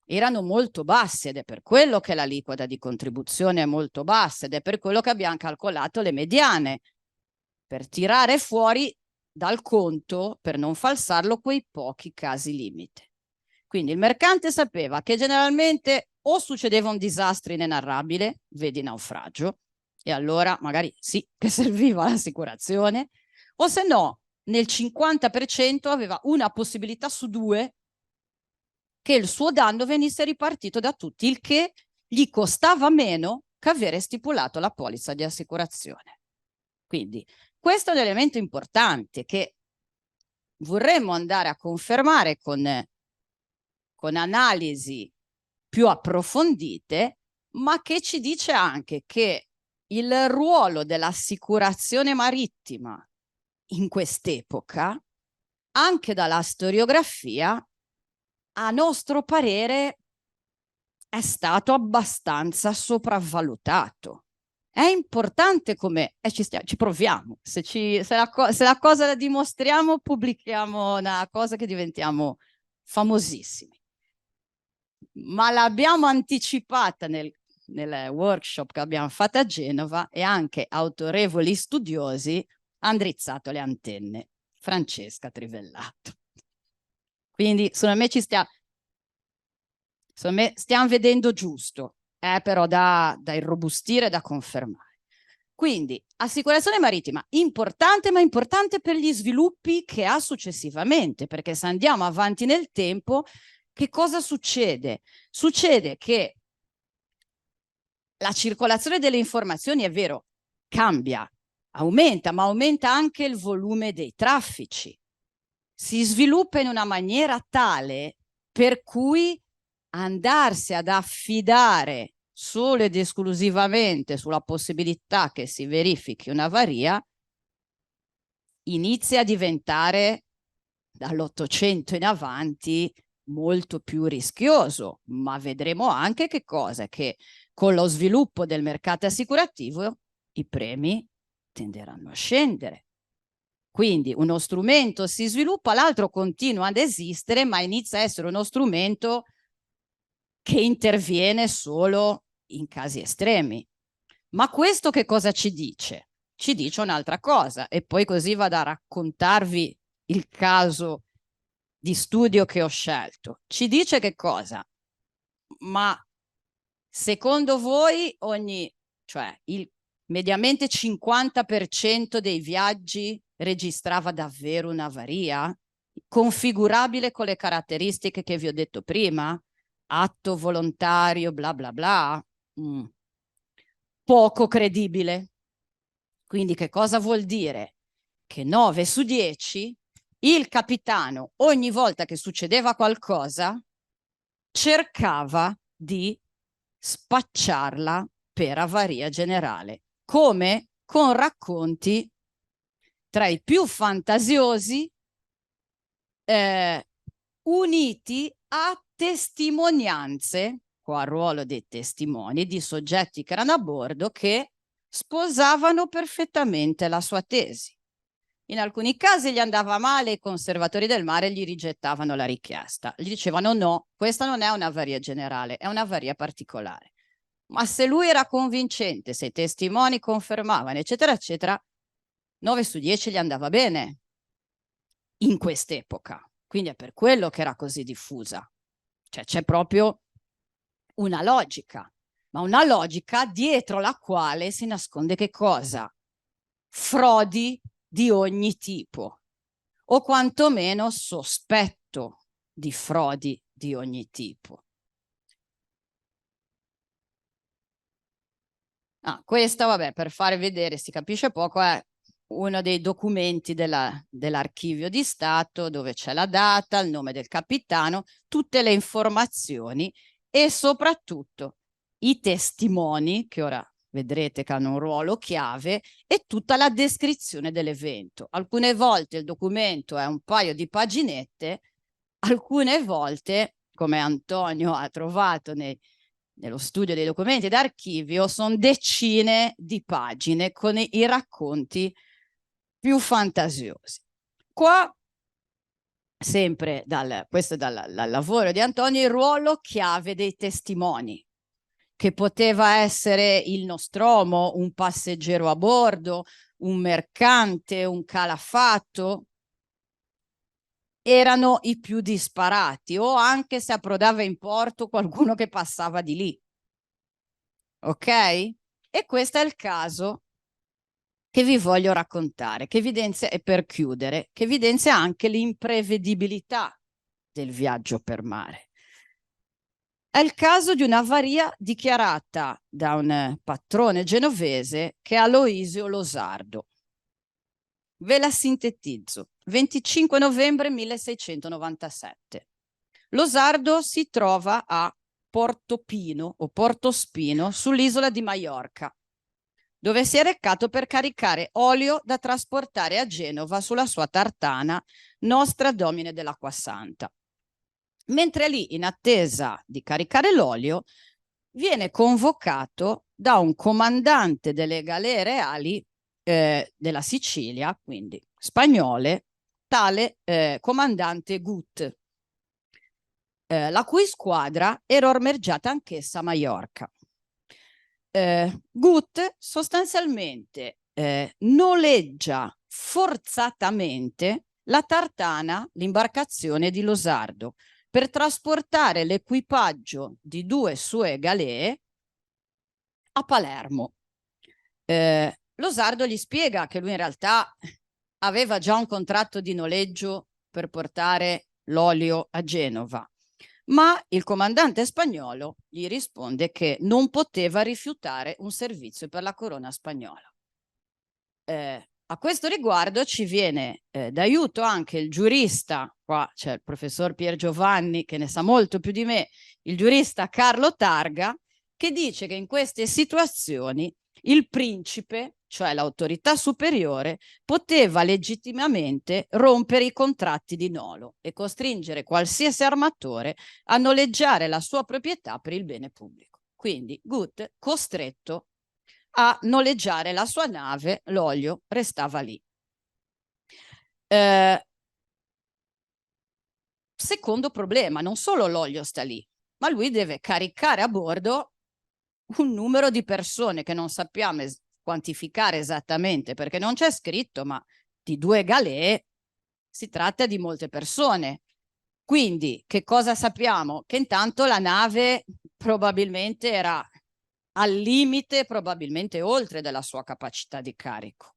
S2: Erano molto bassi ed è per quello che l'aliquota di contribuzione è molto bassa ed è per quello che abbiamo calcolato le mediane, per tirare fuori dal conto, per non falsarlo, quei pochi casi limite. Quindi il mercante sapeva che generalmente o succedeva un disastro inenarrabile, vedi naufragio, e allora magari sì che serviva l'assicurazione, o se no nel 50% aveva una possibilità su 2 che il suo danno venisse ripartito da tutti, il che gli costava meno che avere stipulato la polizza di assicurazione. Quindi questo è un elemento importante che vorremmo andare a confermare con analisi più approfondite, ma che ci dice anche che il ruolo dell'assicurazione marittima in quest'epoca, anche dalla storiografia, a nostro parere è stato abbastanza sopravvalutato. È importante come ci proviamo, se la cosa la dimostriamo, pubblichiamo una cosa che diventiamo famosissimi. Ma l'abbiamo anticipata nel workshop che abbiamo fatto a Genova, e anche autorevoli studiosi hanno drizzato le antenne. Francesca Trivellato. Quindi secondo me stiamo vedendo giusto, però da irrobustire e da confermare. Quindi assicurazione marittima importante, ma importante per gli sviluppi che ha successivamente, perché se andiamo avanti nel tempo, che cosa succede? Succede che la circolazione delle informazioni, è vero, cambia, aumenta, ma aumenta anche il volume dei traffici. Si sviluppa in una maniera tale per cui andarsi ad affidare solo ed esclusivamente sulla possibilità che si verifichi un'avaria inizia a diventare dall'800 in avanti molto più rischioso, ma vedremo anche che cosa, che con lo sviluppo del mercato assicurativo i premi tenderanno a scendere. Quindi uno strumento si sviluppa, l'altro continua ad esistere, ma inizia a essere uno strumento che interviene solo in casi estremi. Ma questo che cosa ci dice? Ci dice un'altra cosa, e poi così vado a raccontarvi il caso di studio che ho scelto. Ci dice che cosa? Ma secondo voi cioè il mediamente 50% dei viaggi registrava davvero un'avaria? Configurabile con le caratteristiche che vi ho detto prima? Atto volontario, bla bla bla? Poco credibile. Quindi che cosa vuol dire? Che 9 su 10 il capitano, ogni volta che succedeva qualcosa, cercava di spacciarla per avaria generale. Come? Con racconti tra i più fantasiosi, uniti a testimonianze, qua al ruolo dei testimoni, di soggetti che erano a bordo che sposavano perfettamente la sua tesi. In alcuni casi gli andava male, i conservatori del mare gli rigettavano la richiesta. Gli dicevano no, questa non è un'avaria generale, è un'avaria particolare. Ma se lui era convincente, se i testimoni confermavano, eccetera, eccetera, 9 su 10 gli andava bene in quest'epoca. Quindi è per quello che era così diffusa. Cioè c'è proprio una logica, ma una logica dietro la quale si nasconde che cosa? Frodi di ogni tipo, o quantomeno sospetto di frodi di ogni tipo. Questa, vabbè, per fare vedere, si capisce poco, è uno dei documenti dell'archivio di Stato, dove c'è la data, il nome del capitano, tutte le informazioni e soprattutto i testimoni, che ora vedrete che hanno un ruolo chiave, e tutta la descrizione dell'evento. Alcune volte il documento è un paio di paginette, alcune volte, come Antonio ha trovato nello studio dei documenti d'archivio, sono decine di pagine con i racconti più fantasiosi. Qua, sempre questo dal lavoro di Antonio, il ruolo chiave dei testimoni, che poteva essere il Nostromo, un passeggero a bordo, un mercante, un calafatto, erano i più disparati, o anche se approdava in porto qualcuno che passava di lì. Ok? E questo è il caso che vi voglio raccontare, che evidenzia, e per chiudere, che evidenzia anche l'imprevedibilità del viaggio per mare. È il caso di un'avaria dichiarata da un patrone genovese che è Aloisio Losardo. Ve la sintetizzo. 25 novembre 1697. Losardo si trova a Portopino o Portospino sull'isola di Maiorca, dove si è recato per caricare olio da trasportare a Genova sulla sua tartana Nostra Domine dell'Acqua Santa. Mentre lì, in attesa di caricare l'olio, viene convocato da un comandante delle galee reali della Sicilia, quindi spagnole, tale comandante Gut, la cui squadra era ormeggiata anch'essa a Maiorca. Gut sostanzialmente noleggia forzatamente la tartana, l'imbarcazione di Losardo, per trasportare l'equipaggio di 2 sue galee a Palermo. Losardo gli spiega che lui in realtà aveva già un contratto di noleggio per portare l'olio a Genova, ma il comandante spagnolo gli risponde che non poteva rifiutare un servizio per la corona spagnola. A questo riguardo ci viene d'aiuto anche il giurista, qua c'è il professor Pier Giovanni che ne sa molto più di me, il giurista Carlo Targa, che dice che in queste situazioni il principe, cioè l'autorità superiore, poteva legittimamente rompere i contratti di nolo e costringere qualsiasi armatore a noleggiare la sua proprietà per il bene pubblico. Quindi Gut, costretto a noleggiare la sua nave, l'olio restava lì. Secondo problema, non solo l'olio sta lì, ma lui deve caricare a bordo un numero di persone che non sappiamo quantificare esattamente perché non c'è scritto, ma di 2 galee si tratta di molte persone. Quindi che cosa sappiamo? Che intanto la nave probabilmente era al limite, probabilmente oltre della sua capacità di carico.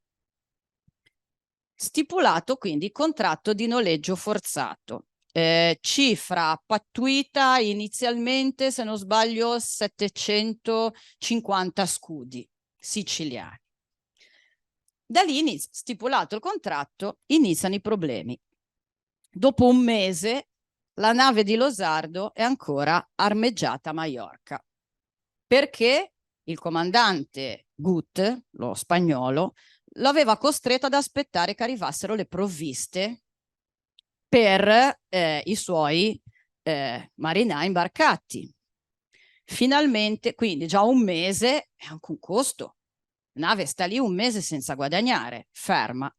S2: Stipulato quindi contratto di noleggio forzato. Cifra pattuita inizialmente, se non sbaglio, 750 scudi siciliani. Da lì, stipulato il contratto, iniziano i problemi. Dopo un mese la nave di Losardo è ancora armeggiata a Maiorca, perché il comandante Gut, lo spagnolo, lo aveva costretto ad aspettare che arrivassero le provviste per i suoi marinai imbarcati. Finalmente, quindi già un mese è anche un costo. La nave sta lì un mese senza guadagnare, ferma.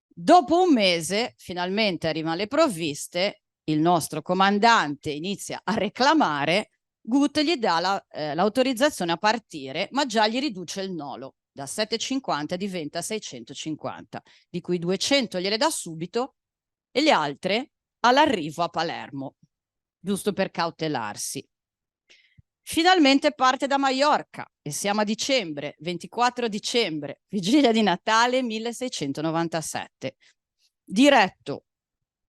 S2: Dopo un mese, finalmente arrivano le provviste, il nostro comandante inizia a reclamare, Gut gli dà l'autorizzazione a partire, ma già gli riduce il nolo, da 750 diventa 650, di cui 200 gliele dà subito e le altre all'arrivo a Palermo, giusto per cautelarsi. Finalmente parte da Maiorca e siamo a dicembre, 24 dicembre, vigilia di Natale 1697. Diretto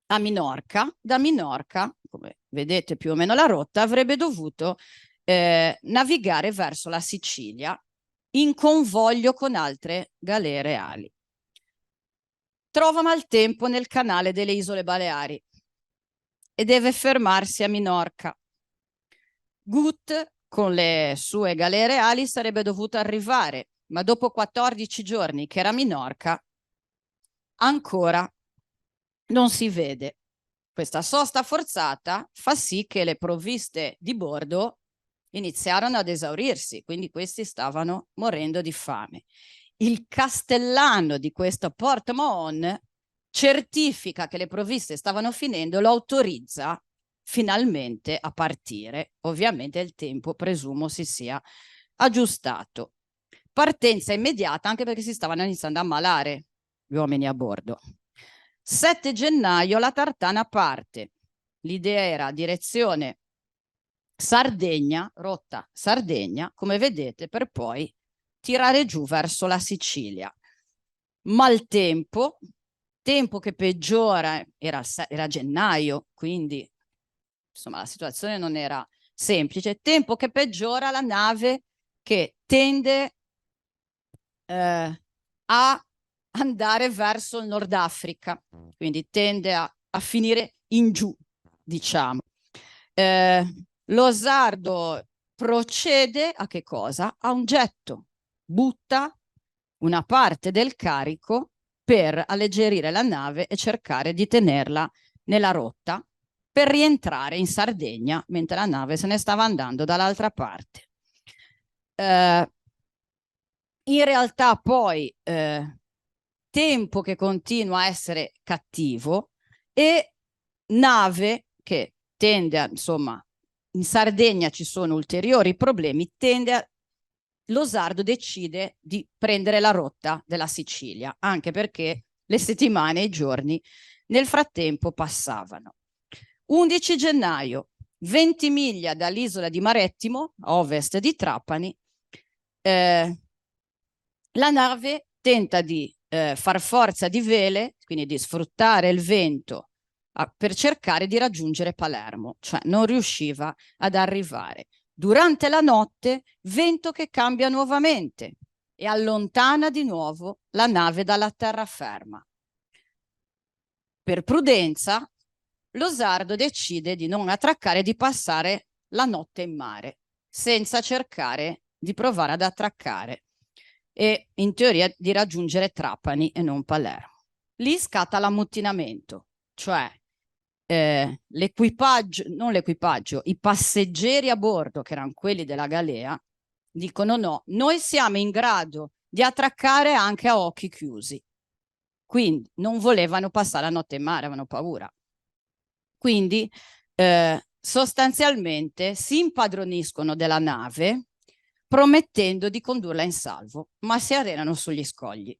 S2: a Minorca, da Minorca, come vedete più o meno la rotta, avrebbe dovuto navigare verso la Sicilia in convoglio con altre galee reali. Trova maltempo nel canale delle Isole Baleari e deve fermarsi a Minorca. Gut, con le sue galee reali, sarebbe dovuto arrivare, ma dopo 14 giorni che era a Minorca, ancora non si vede. Questa sosta forzata fa sì che le provviste di bordo iniziarono ad esaurirsi, quindi questi stavano morendo di fame. Il castellano di questo Port Mahon certifica che le provviste stavano finendo e lo autorizza finalmente a partire. Ovviamente il tempo presumo si sia aggiustato. Partenza immediata, anche perché si stavano iniziando a ammalare gli uomini a bordo. 7 gennaio la Tartana parte. L'idea era direzione Sardegna, rotta Sardegna, come vedete, per poi tirare giù verso la Sicilia. Maltempo, tempo che peggiora, era gennaio, quindi insomma la situazione non era semplice. Tempo che peggiora, la nave che tende a andare verso il Nord Africa, quindi tende a finire in giù, diciamo. Lo Sardo procede a che cosa? A un getto, butta una parte del carico per alleggerire la nave e cercare di tenerla nella rotta per rientrare in Sardegna mentre la nave se ne stava andando dall'altra parte. In realtà poi tempo che continua a essere cattivo e nave che tende a, insomma, in Sardegna ci sono ulteriori problemi, lo Sardo decide di prendere la rotta della Sicilia, anche perché le settimane e i giorni nel frattempo passavano. 11 gennaio, 20 miglia dall'isola di Marettimo, a ovest di Trapani, la nave tenta di far forza di vele, quindi di sfruttare il vento per cercare di raggiungere Palermo, cioè non riusciva ad arrivare. Durante la notte, vento che cambia nuovamente e allontana di nuovo la nave dalla terraferma. Per prudenza, lo Sardo decide di non attraccare e di passare la notte in mare, senza cercare di provare ad attraccare e in teoria di raggiungere Trapani e non Palermo. Lì scatta l'ammutinamento, cioè l'equipaggio, non l'equipaggio, i passeggeri a bordo, che erano quelli della galea, dicono no, noi siamo in grado di attraccare anche a occhi chiusi. Quindi non volevano passare la notte in mare, avevano paura. Quindi sostanzialmente si impadroniscono della nave promettendo di condurla in salvo, ma si arenano sugli scogli.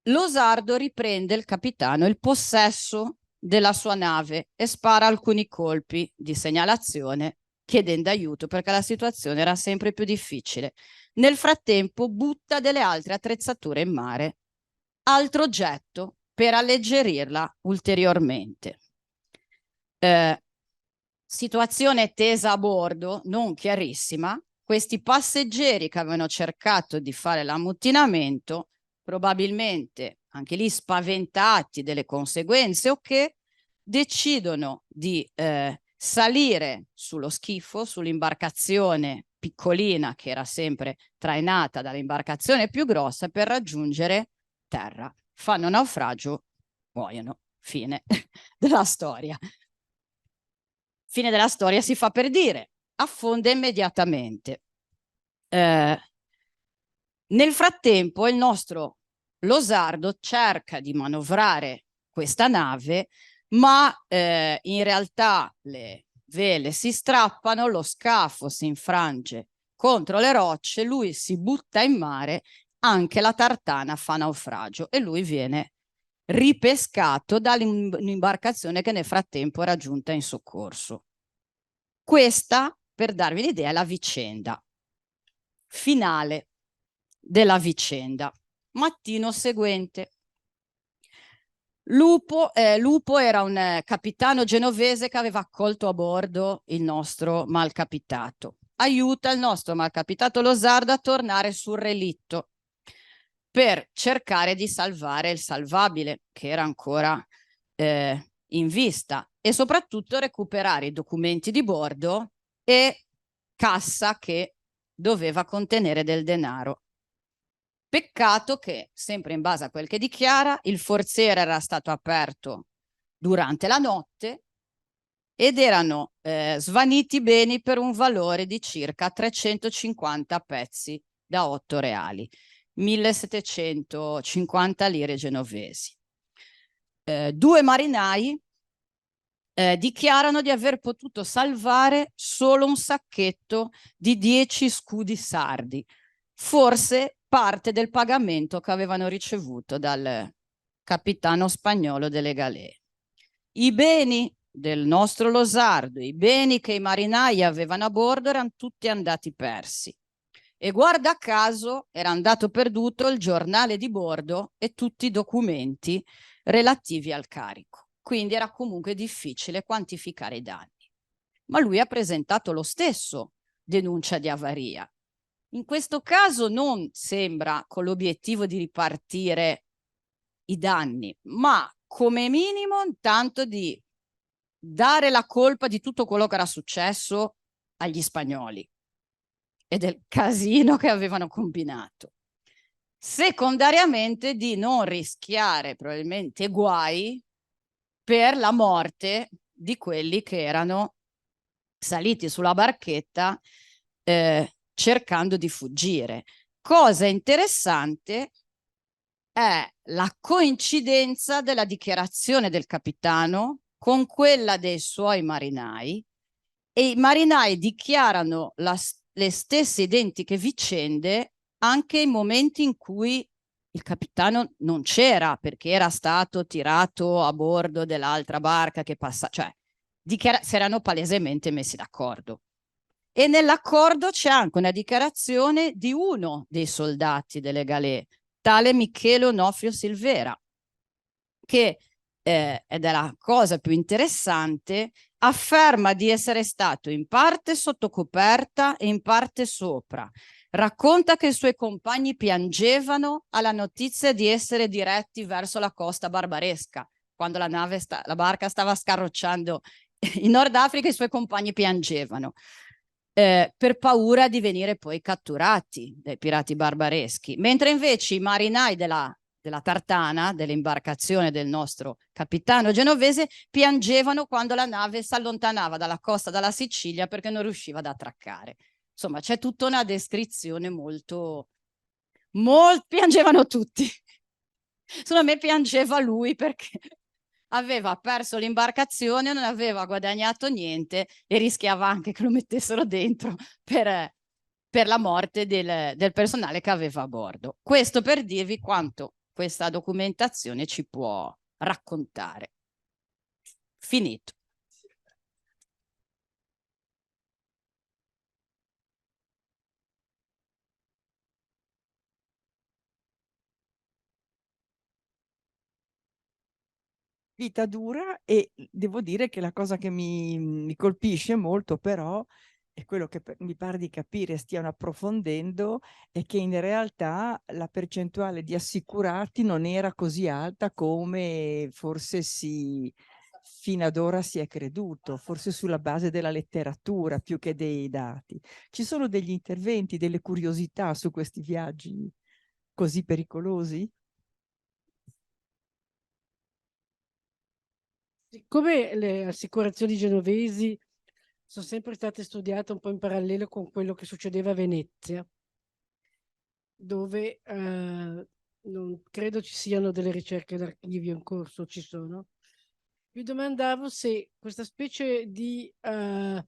S2: Lo Sardo riprende il capitano il possesso della sua nave e spara alcuni colpi di segnalazione chiedendo aiuto perché la situazione era sempre più difficile. Nel frattempo butta delle altre attrezzature in mare, altro oggetto per alleggerirla ulteriormente. Situazione tesa a bordo, non chiarissima. Questi passeggeri che avevano cercato di fare l'ammutinamento, probabilmente anche lì spaventati delle conseguenze o che decidono di salire sullo schifo, sull'imbarcazione piccolina che era sempre trainata dall'imbarcazione più grossa per raggiungere terra. Fanno naufragio, muoiono. Fine della storia. Fine della storia si fa per dire, affonda immediatamente. Nel frattempo il nostro Lo Sardo cerca di manovrare questa nave, ma in realtà le vele si strappano, lo scafo si infrange contro le rocce, lui si butta in mare, anche la Tartana fa naufragio e lui viene ripescato dall'imbarcazione che nel frattempo era giunta in soccorso. Questa, per darvi l'idea, è la vicenda finale della vicenda. Seguente. Lupo era un capitano genovese che aveva accolto a bordo il nostro malcapitato. Aiuta il nostro malcapitato Lo Sardo a tornare sul relitto per cercare di salvare il salvabile, che era ancora in vista, e soprattutto recuperare i documenti di bordo e cassa che doveva contenere del denaro. Peccato che, sempre in base a quel che dichiara, il forziere era stato aperto durante la notte ed erano svaniti beni per un valore di circa 350 pezzi da 8 reali, 1750 lire genovesi. 2 marinai dichiarano di aver potuto salvare solo un sacchetto di 10 scudi sardi, forse parte del pagamento che avevano ricevuto dal capitano spagnolo delle galee. I beni del nostro losardo, i beni che i marinai avevano a bordo erano tutti andati persi. E guarda caso era andato perduto il giornale di bordo e tutti i documenti relativi al carico. Quindi era comunque difficile quantificare i danni. Ma lui ha presentato lo stesso denuncia di avaria. In questo caso non sembra con l'obiettivo di ripartire i danni, ma come minimo intanto di dare la colpa di tutto quello che era successo agli spagnoli e del casino che avevano combinato. Secondariamente di non rischiare probabilmente guai per la morte di quelli che erano saliti sulla barchetta cercando di fuggire. Cosa interessante è la coincidenza della dichiarazione del capitano con quella dei suoi marinai, e i marinai dichiarano le stesse identiche vicende anche in momenti in cui il capitano non c'era, perché era stato tirato a bordo dell'altra barca che passa, cioè si erano palesemente messi d'accordo. E nell'accordo c'è anche una dichiarazione di uno dei soldati delle galee, tale Michele Onofrio Silvera, che ed è la cosa più interessante, afferma di essere stato in parte sotto coperta e in parte sopra. Racconta che i suoi compagni piangevano alla notizia di essere diretti verso la costa barbaresca. Quando la barca stava scarrocciando in Nord Africa, i suoi compagni piangevano. Per paura di venire poi catturati dai pirati barbareschi, mentre invece i marinai della Tartana, dell'imbarcazione del nostro capitano genovese, piangevano quando la nave si allontanava dalla costa della Sicilia perché non riusciva ad attraccare. Insomma, c'è tutta una descrizione molto piangevano tutti. Secondo me piangeva lui perché aveva perso l'imbarcazione, non aveva guadagnato niente e rischiava anche che lo mettessero dentro per la morte del personale che aveva a bordo. Questo per dirvi quanto questa documentazione ci può raccontare. Finito.
S1: Vita dura, e devo dire che la cosa che mi colpisce molto però, e quello che mi pare di capire stiano approfondendo, è che in realtà la percentuale di assicurati non era così alta come forse fino ad ora si è creduto, forse sulla base della letteratura più che dei dati. Ci sono degli interventi, delle curiosità su questi viaggi così pericolosi?
S3: Siccome le assicurazioni genovesi sono sempre state studiate un po' in parallelo con quello che succedeva a Venezia, dove non credo ci siano delle ricerche d'archivio in corso, ci sono. Mi domandavo se questa specie di, come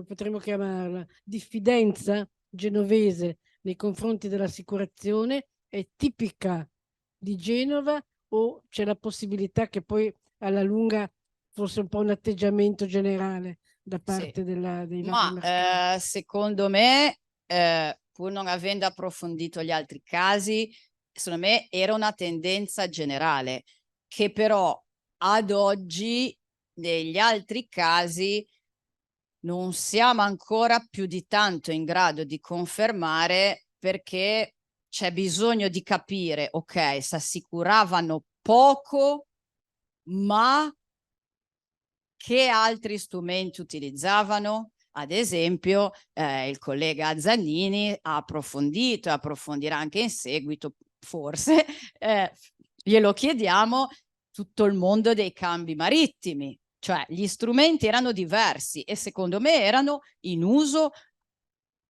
S3: potremmo chiamarla, diffidenza genovese nei confronti dell'assicurazione è tipica di Genova, o c'è la possibilità che poi alla lunga fosse un po' un atteggiamento generale da parte dei vari mercati?
S2: Secondo me, pur non avendo approfondito gli altri casi, secondo me era una tendenza generale che però ad oggi negli altri casi non siamo ancora più di tanto in grado di confermare, perché c'è bisogno di capire, ok, si assicuravano poco, ma che altri strumenti utilizzavano? Ad esempio, il collega Zannini ha approfondito e approfondirà anche in seguito, forse, glielo chiediamo, tutto il mondo dei cambi marittimi. Cioè gli strumenti erano diversi e secondo me erano in uso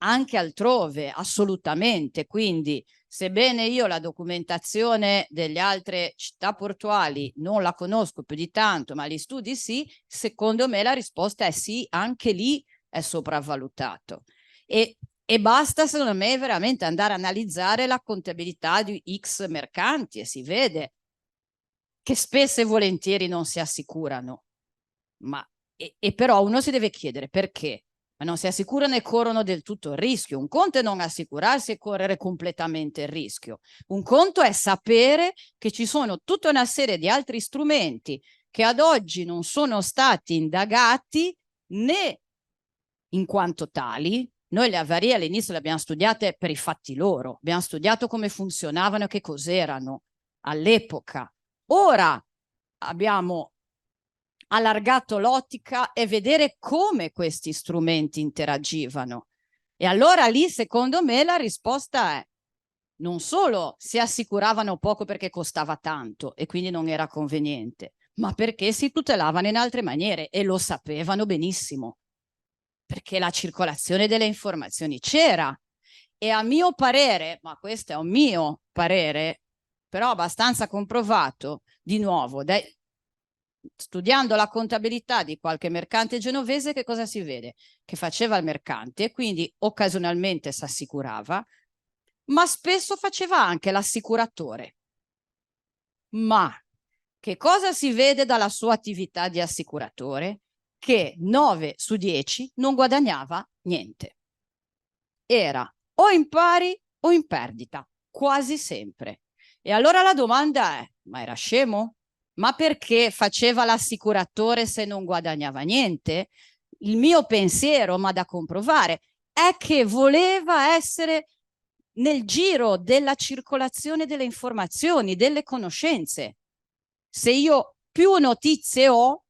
S2: anche altrove, assolutamente. Quindi Sebbene io la documentazione delle altre città portuali non la conosco più di tanto, ma gli studi sì, secondo me la risposta è sì, anche lì è sopravvalutato. E basta, secondo me, veramente andare a analizzare la contabilità di X mercanti e si vede che spesso e volentieri non si assicurano. E però uno si deve chiedere perché. Ma non si assicurano e corrono del tutto il rischio. Un conto è non assicurarsi e correre completamente il rischio. Un conto è sapere che ci sono tutta una serie di altri strumenti che ad oggi non sono stati indagati né in quanto tali. Noi le avarie all'inizio le abbiamo studiate per i fatti loro, abbiamo studiato come funzionavano e che cos'erano all'epoca. Ora abbiamo allargato l'ottica e vedere come questi strumenti interagivano. E allora lì, secondo me, la risposta è non solo si assicuravano poco perché costava tanto e quindi non era conveniente, ma perché si tutelavano in altre maniere e lo sapevano benissimo, perché la circolazione delle informazioni c'era. E a mio parere, ma questo è un mio parere, però abbastanza comprovato, di nuovo, studiando la contabilità di qualche mercante genovese, che cosa si vede? Che faceva il mercante e quindi occasionalmente si assicurava, ma spesso faceva anche l'assicuratore. Ma che cosa si vede dalla sua attività di assicuratore? Che 9 su 10 non guadagnava niente. Era o in pari o in perdita, quasi sempre. E allora la domanda è, ma era scemo? Ma perché faceva l'assicuratore se non guadagnava niente? Il mio pensiero, ma da comprovare, è che voleva essere nel giro della circolazione delle informazioni, delle conoscenze. Se io più notizie ho,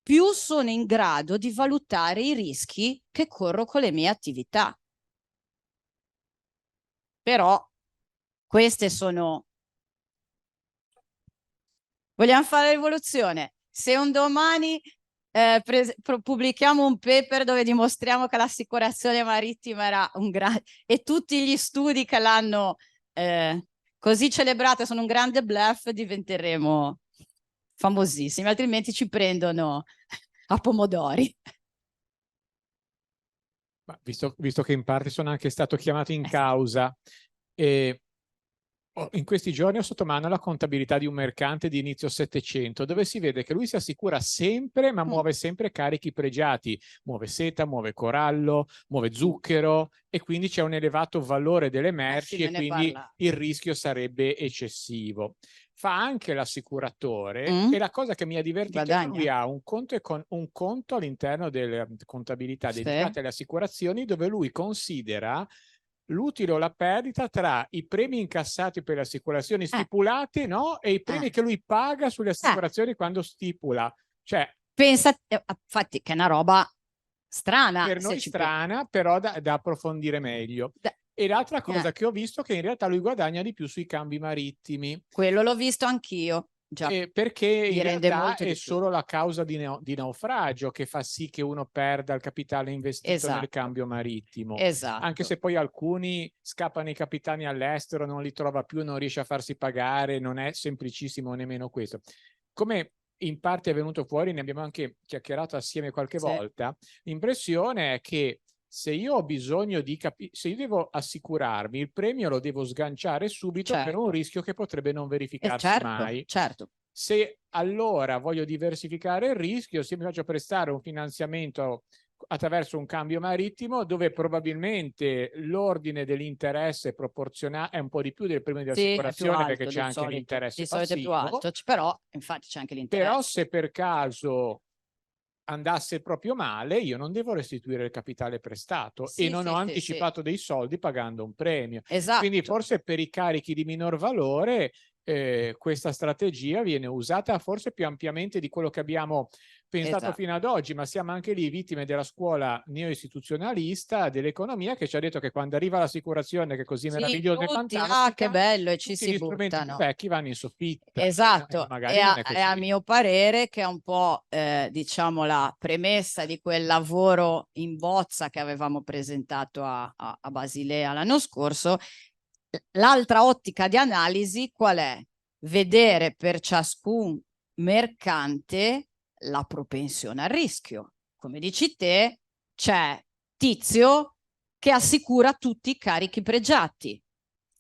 S2: più sono in grado di valutare i rischi che corro con le mie attività. Però queste sono... Vogliamo fare rivoluzione? Se un domani pubblichiamo un paper dove dimostriamo che l'assicurazione marittima era un grande... e tutti gli studi che l'hanno così celebrato sono un grande bluff, diventeremo famosissimi, altrimenti ci prendono a pomodori.
S4: Ma visto che in parte sono anche stato chiamato in causa, in questi giorni ho sotto mano la contabilità di un mercante di inizio Settecento, dove si vede che lui si assicura sempre, ma muove sempre carichi pregiati, muove seta, muove corallo, muove zucchero, e quindi c'è un elevato valore delle merci
S2: sì,
S4: e quindi il rischio sarebbe eccessivo. Fa anche l'assicuratore e la cosa che mi ha divertito è che lui ha un conto all'interno delle contabilità dedicate alle assicurazioni, dove lui considera l'utile o la perdita tra i premi incassati per le assicurazioni stipulate, no? E i premi che lui paga sulle assicurazioni quando stipula. Cioè,
S2: pensa, infatti, che è una roba strana.
S4: Per noi strana, però da approfondire meglio. E l'altra cosa che ho visto è che in realtà lui guadagna di più sui cambi marittimi.
S2: Quello l'ho visto anch'io.
S4: Perché in realtà è solo la causa di naufragio che fa sì che uno perda il capitale investito nel cambio marittimo. Anche se poi alcuni scappano i capitani all'estero, non li trova più, non riesce a farsi pagare, non è semplicissimo nemmeno questo. Come in parte è venuto fuori, ne abbiamo anche chiacchierato assieme qualche volta, l'impressione è che se io ho bisogno di se io devo assicurarmi, il premio lo devo sganciare subito per un rischio che potrebbe non verificarsi mai. Se allora voglio diversificare il rischio, se mi faccio prestare un finanziamento attraverso un cambio marittimo dove probabilmente l'ordine dell'interesse è proporzionale, è un po' di più del premio di assicurazione, perché c'è anche l'interesse passivo.
S2: Di solito è più alto, però infatti c'è anche l'interesse.
S4: Però se per caso andasse proprio male, io non devo restituire il capitale prestato e non ho anticipato dei soldi pagando un premio. Quindi forse per i carichi di minor valore questa strategia viene usata forse più ampiamente di quello che abbiamo pensato fino ad oggi, ma siamo anche lì vittime della scuola neo-istituzionalista dell'economia, che ci ha detto che quando arriva l'assicurazione, che è così meravigliosa e fantastica,
S2: che bello, e ci
S4: tutti
S2: si
S4: gli strumenti più vecchi vanno in soffitta.
S2: E a mio parere, che è un po' diciamo la premessa di quel lavoro in bozza che avevamo presentato a Basilea l'anno scorso, l'altra ottica di analisi qual è? Vedere per ciascun mercante la propensione al rischio. Come dici te, c'è Tizio che assicura tutti i carichi pregiati.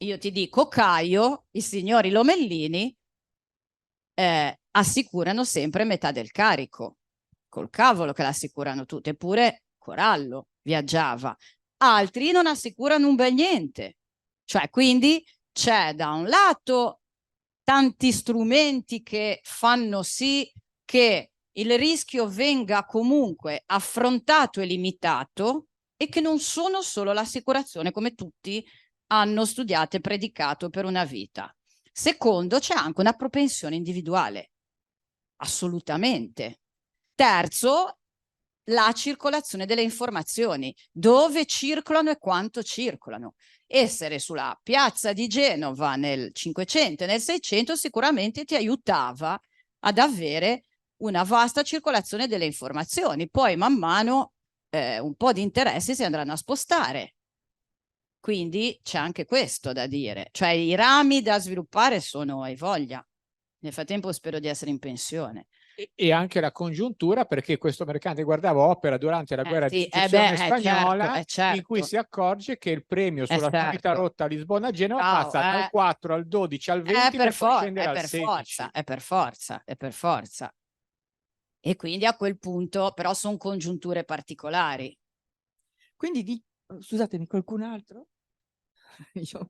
S2: Io ti dico Caio, i signori Lomellini assicurano sempre metà del carico. Col cavolo che l'assicurano tutti, eppure Corallo viaggiava. Altri non assicurano un bel niente. Cioè, quindi c'è da un lato tanti strumenti che fanno sì che il rischio venga comunque affrontato e limitato e che non sono solo l'assicurazione come tutti hanno studiato e predicato per una vita. Secondo, c'è anche una propensione individuale, assolutamente. Terzo, la circolazione delle informazioni, dove circolano e quanto circolano. Essere sulla piazza di Genova nel 500 e nel 600 sicuramente ti aiutava ad avere una vasta circolazione delle informazioni. Poi man mano un po' di interessi si andranno a spostare. Quindi c'è anche questo da dire. Cioè i rami da sviluppare sono hai voglia. Nel frattempo spero di essere in pensione.
S4: E anche la congiuntura, perché questo mercante, guardavo, opera durante la guerra di successione spagnola,
S2: certo.
S4: in cui si accorge che il premio sulla subita rotta Lisbona-Genova passa dal 4 al 12 al 20 per poi scendere al 16.
S2: È per forza. E quindi a quel punto però sono congiunture particolari.
S1: Quindi, scusatemi, qualcun altro? Io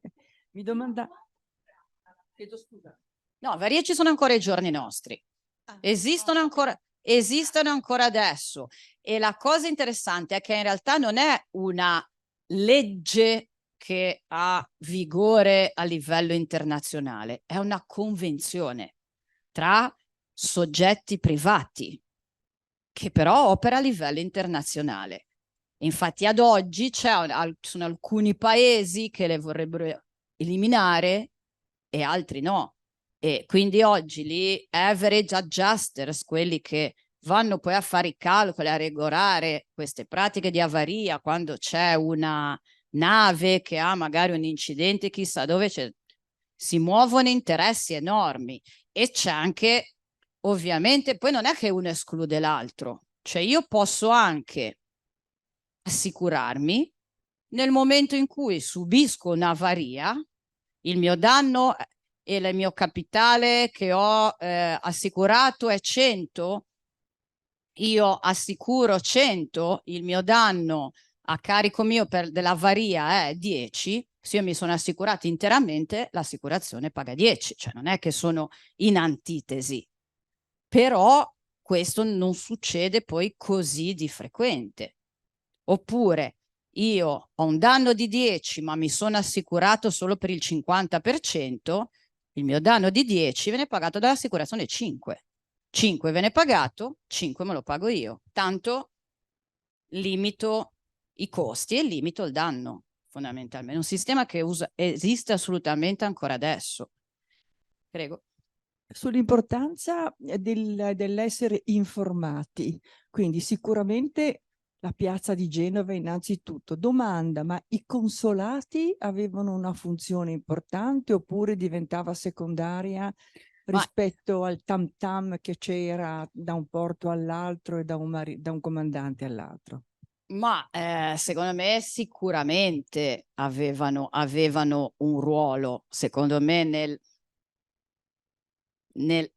S1: mi domanda... Chiedo scusa.
S2: No, varie ci sono ancora i giorni nostri. Esistono ancora adesso. E la cosa interessante è che in realtà non è una legge che ha vigore a livello internazionale, è una convenzione tra soggetti privati che però opera a livello internazionale. Infatti ad oggi sono alcuni paesi che le vorrebbero eliminare e altri no. E quindi oggi gli average adjusters, quelli che vanno poi a fare i calcoli, a regolare queste pratiche di avaria, quando c'è una nave che ha magari un incidente, chissà dove si muovono interessi enormi. E c'è anche, ovviamente, poi non è che uno esclude l'altro. Cioè io posso anche assicurarmi nel momento in cui subisco un'avaria, il mio danno e il mio capitale che ho assicurato è 100, io assicuro 100, il mio danno a carico mio dell'avaria è 10, se io mi sono assicurato interamente l'assicurazione paga 10, cioè non è che sono in antitesi, però questo non succede poi così di frequente. Oppure io ho un danno di 10 ma mi sono assicurato solo per il 50%, il mio danno di 10 viene pagato dall'assicurazione 5. 5 viene pagato, 5 me lo pago io. Tanto limito i costi e limito il danno, fondamentalmente. Un sistema che esiste assolutamente ancora adesso. Prego.
S1: Sull'importanza dell'essere informati. Quindi sicuramente la piazza di Genova innanzitutto. Domanda, ma i consolati avevano una funzione importante oppure diventava secondaria rispetto al tam tam che c'era da un porto all'altro e da un comandante all'altro?
S2: Ma secondo me sicuramente avevano un ruolo, secondo me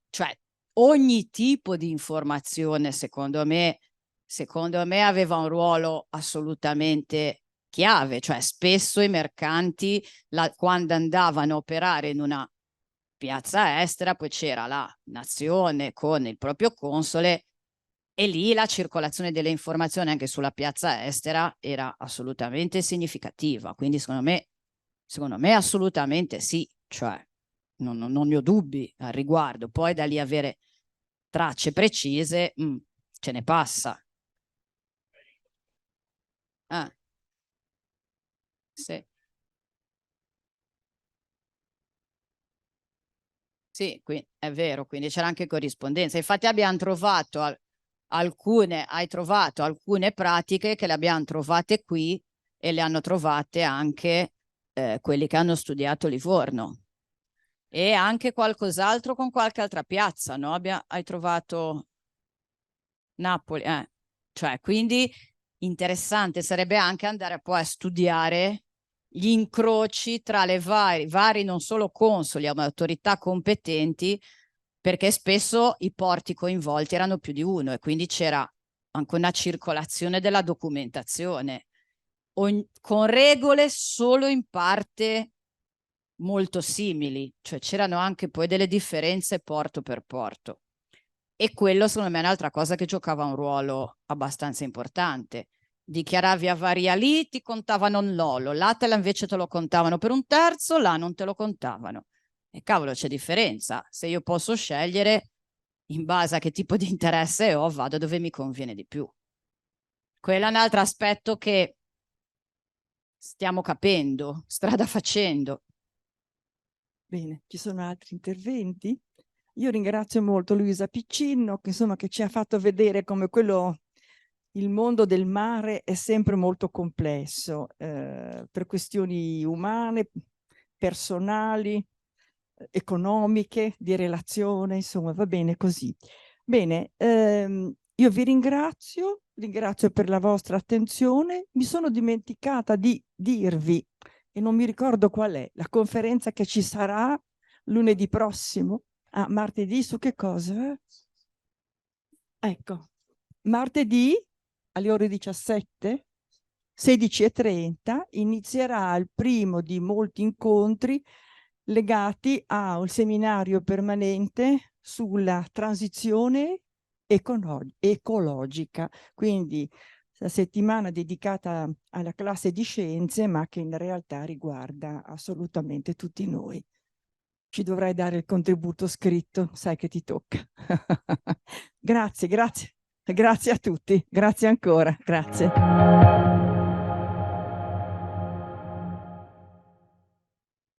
S2: cioè ogni tipo di informazione secondo me aveva un ruolo assolutamente chiave, cioè spesso i mercanti quando andavano a operare in una piazza estera poi c'era la nazione con il proprio console e lì la circolazione delle informazioni anche sulla piazza estera era assolutamente significativa, quindi secondo me assolutamente sì, cioè non ne ho dubbi al riguardo. Poi da lì avere tracce precise, ce ne passa. Sì. Sì, è vero, quindi c'era anche corrispondenza. Infatti abbiamo trovato hai trovato alcune pratiche che le abbiamo trovate qui e le hanno trovate anche quelli che hanno studiato Livorno, e anche qualcos'altro con qualche altra piazza, no? Hai trovato Napoli, cioè, quindi interessante sarebbe anche andare poi a studiare gli incroci tra le vari non solo consoli, ma autorità competenti, perché spesso i porti coinvolti erano più di uno e quindi c'era anche una circolazione della documentazione con regole solo in parte molto simili, cioè c'erano anche poi delle differenze porto per porto, e quello secondo me è un'altra cosa che giocava un ruolo abbastanza importante. Dichiaravi avaria lì, ti contavano un lolo, là invece te lo contavano per un terzo, là non te lo contavano, e cavolo, c'è differenza. Se io posso scegliere in base a che tipo di interesse ho, vado dove mi conviene di più. Quello è un altro aspetto che stiamo capendo, strada facendo.
S1: Bene, ci sono altri interventi? Io ringrazio molto Luisa Piccinno, che insomma che ci ha fatto vedere come il mondo del mare è sempre molto complesso, per questioni umane, personali, economiche, di relazione, insomma, va bene così. Bene, io vi ringrazio per la vostra attenzione. Mi sono dimenticata di dirvi, e non mi ricordo qual è, la conferenza che ci sarà lunedì prossimo. Ah, martedì su che cosa? Ecco, martedì alle ore 17, 16:30, inizierà il primo di molti incontri legati a un seminario permanente sulla transizione ecologica, quindi la settimana dedicata alla classe di scienze, ma che in realtà riguarda assolutamente tutti noi. Ci dovrai dare il contributo scritto, sai che ti tocca. Grazie a tutti, grazie ancora, grazie.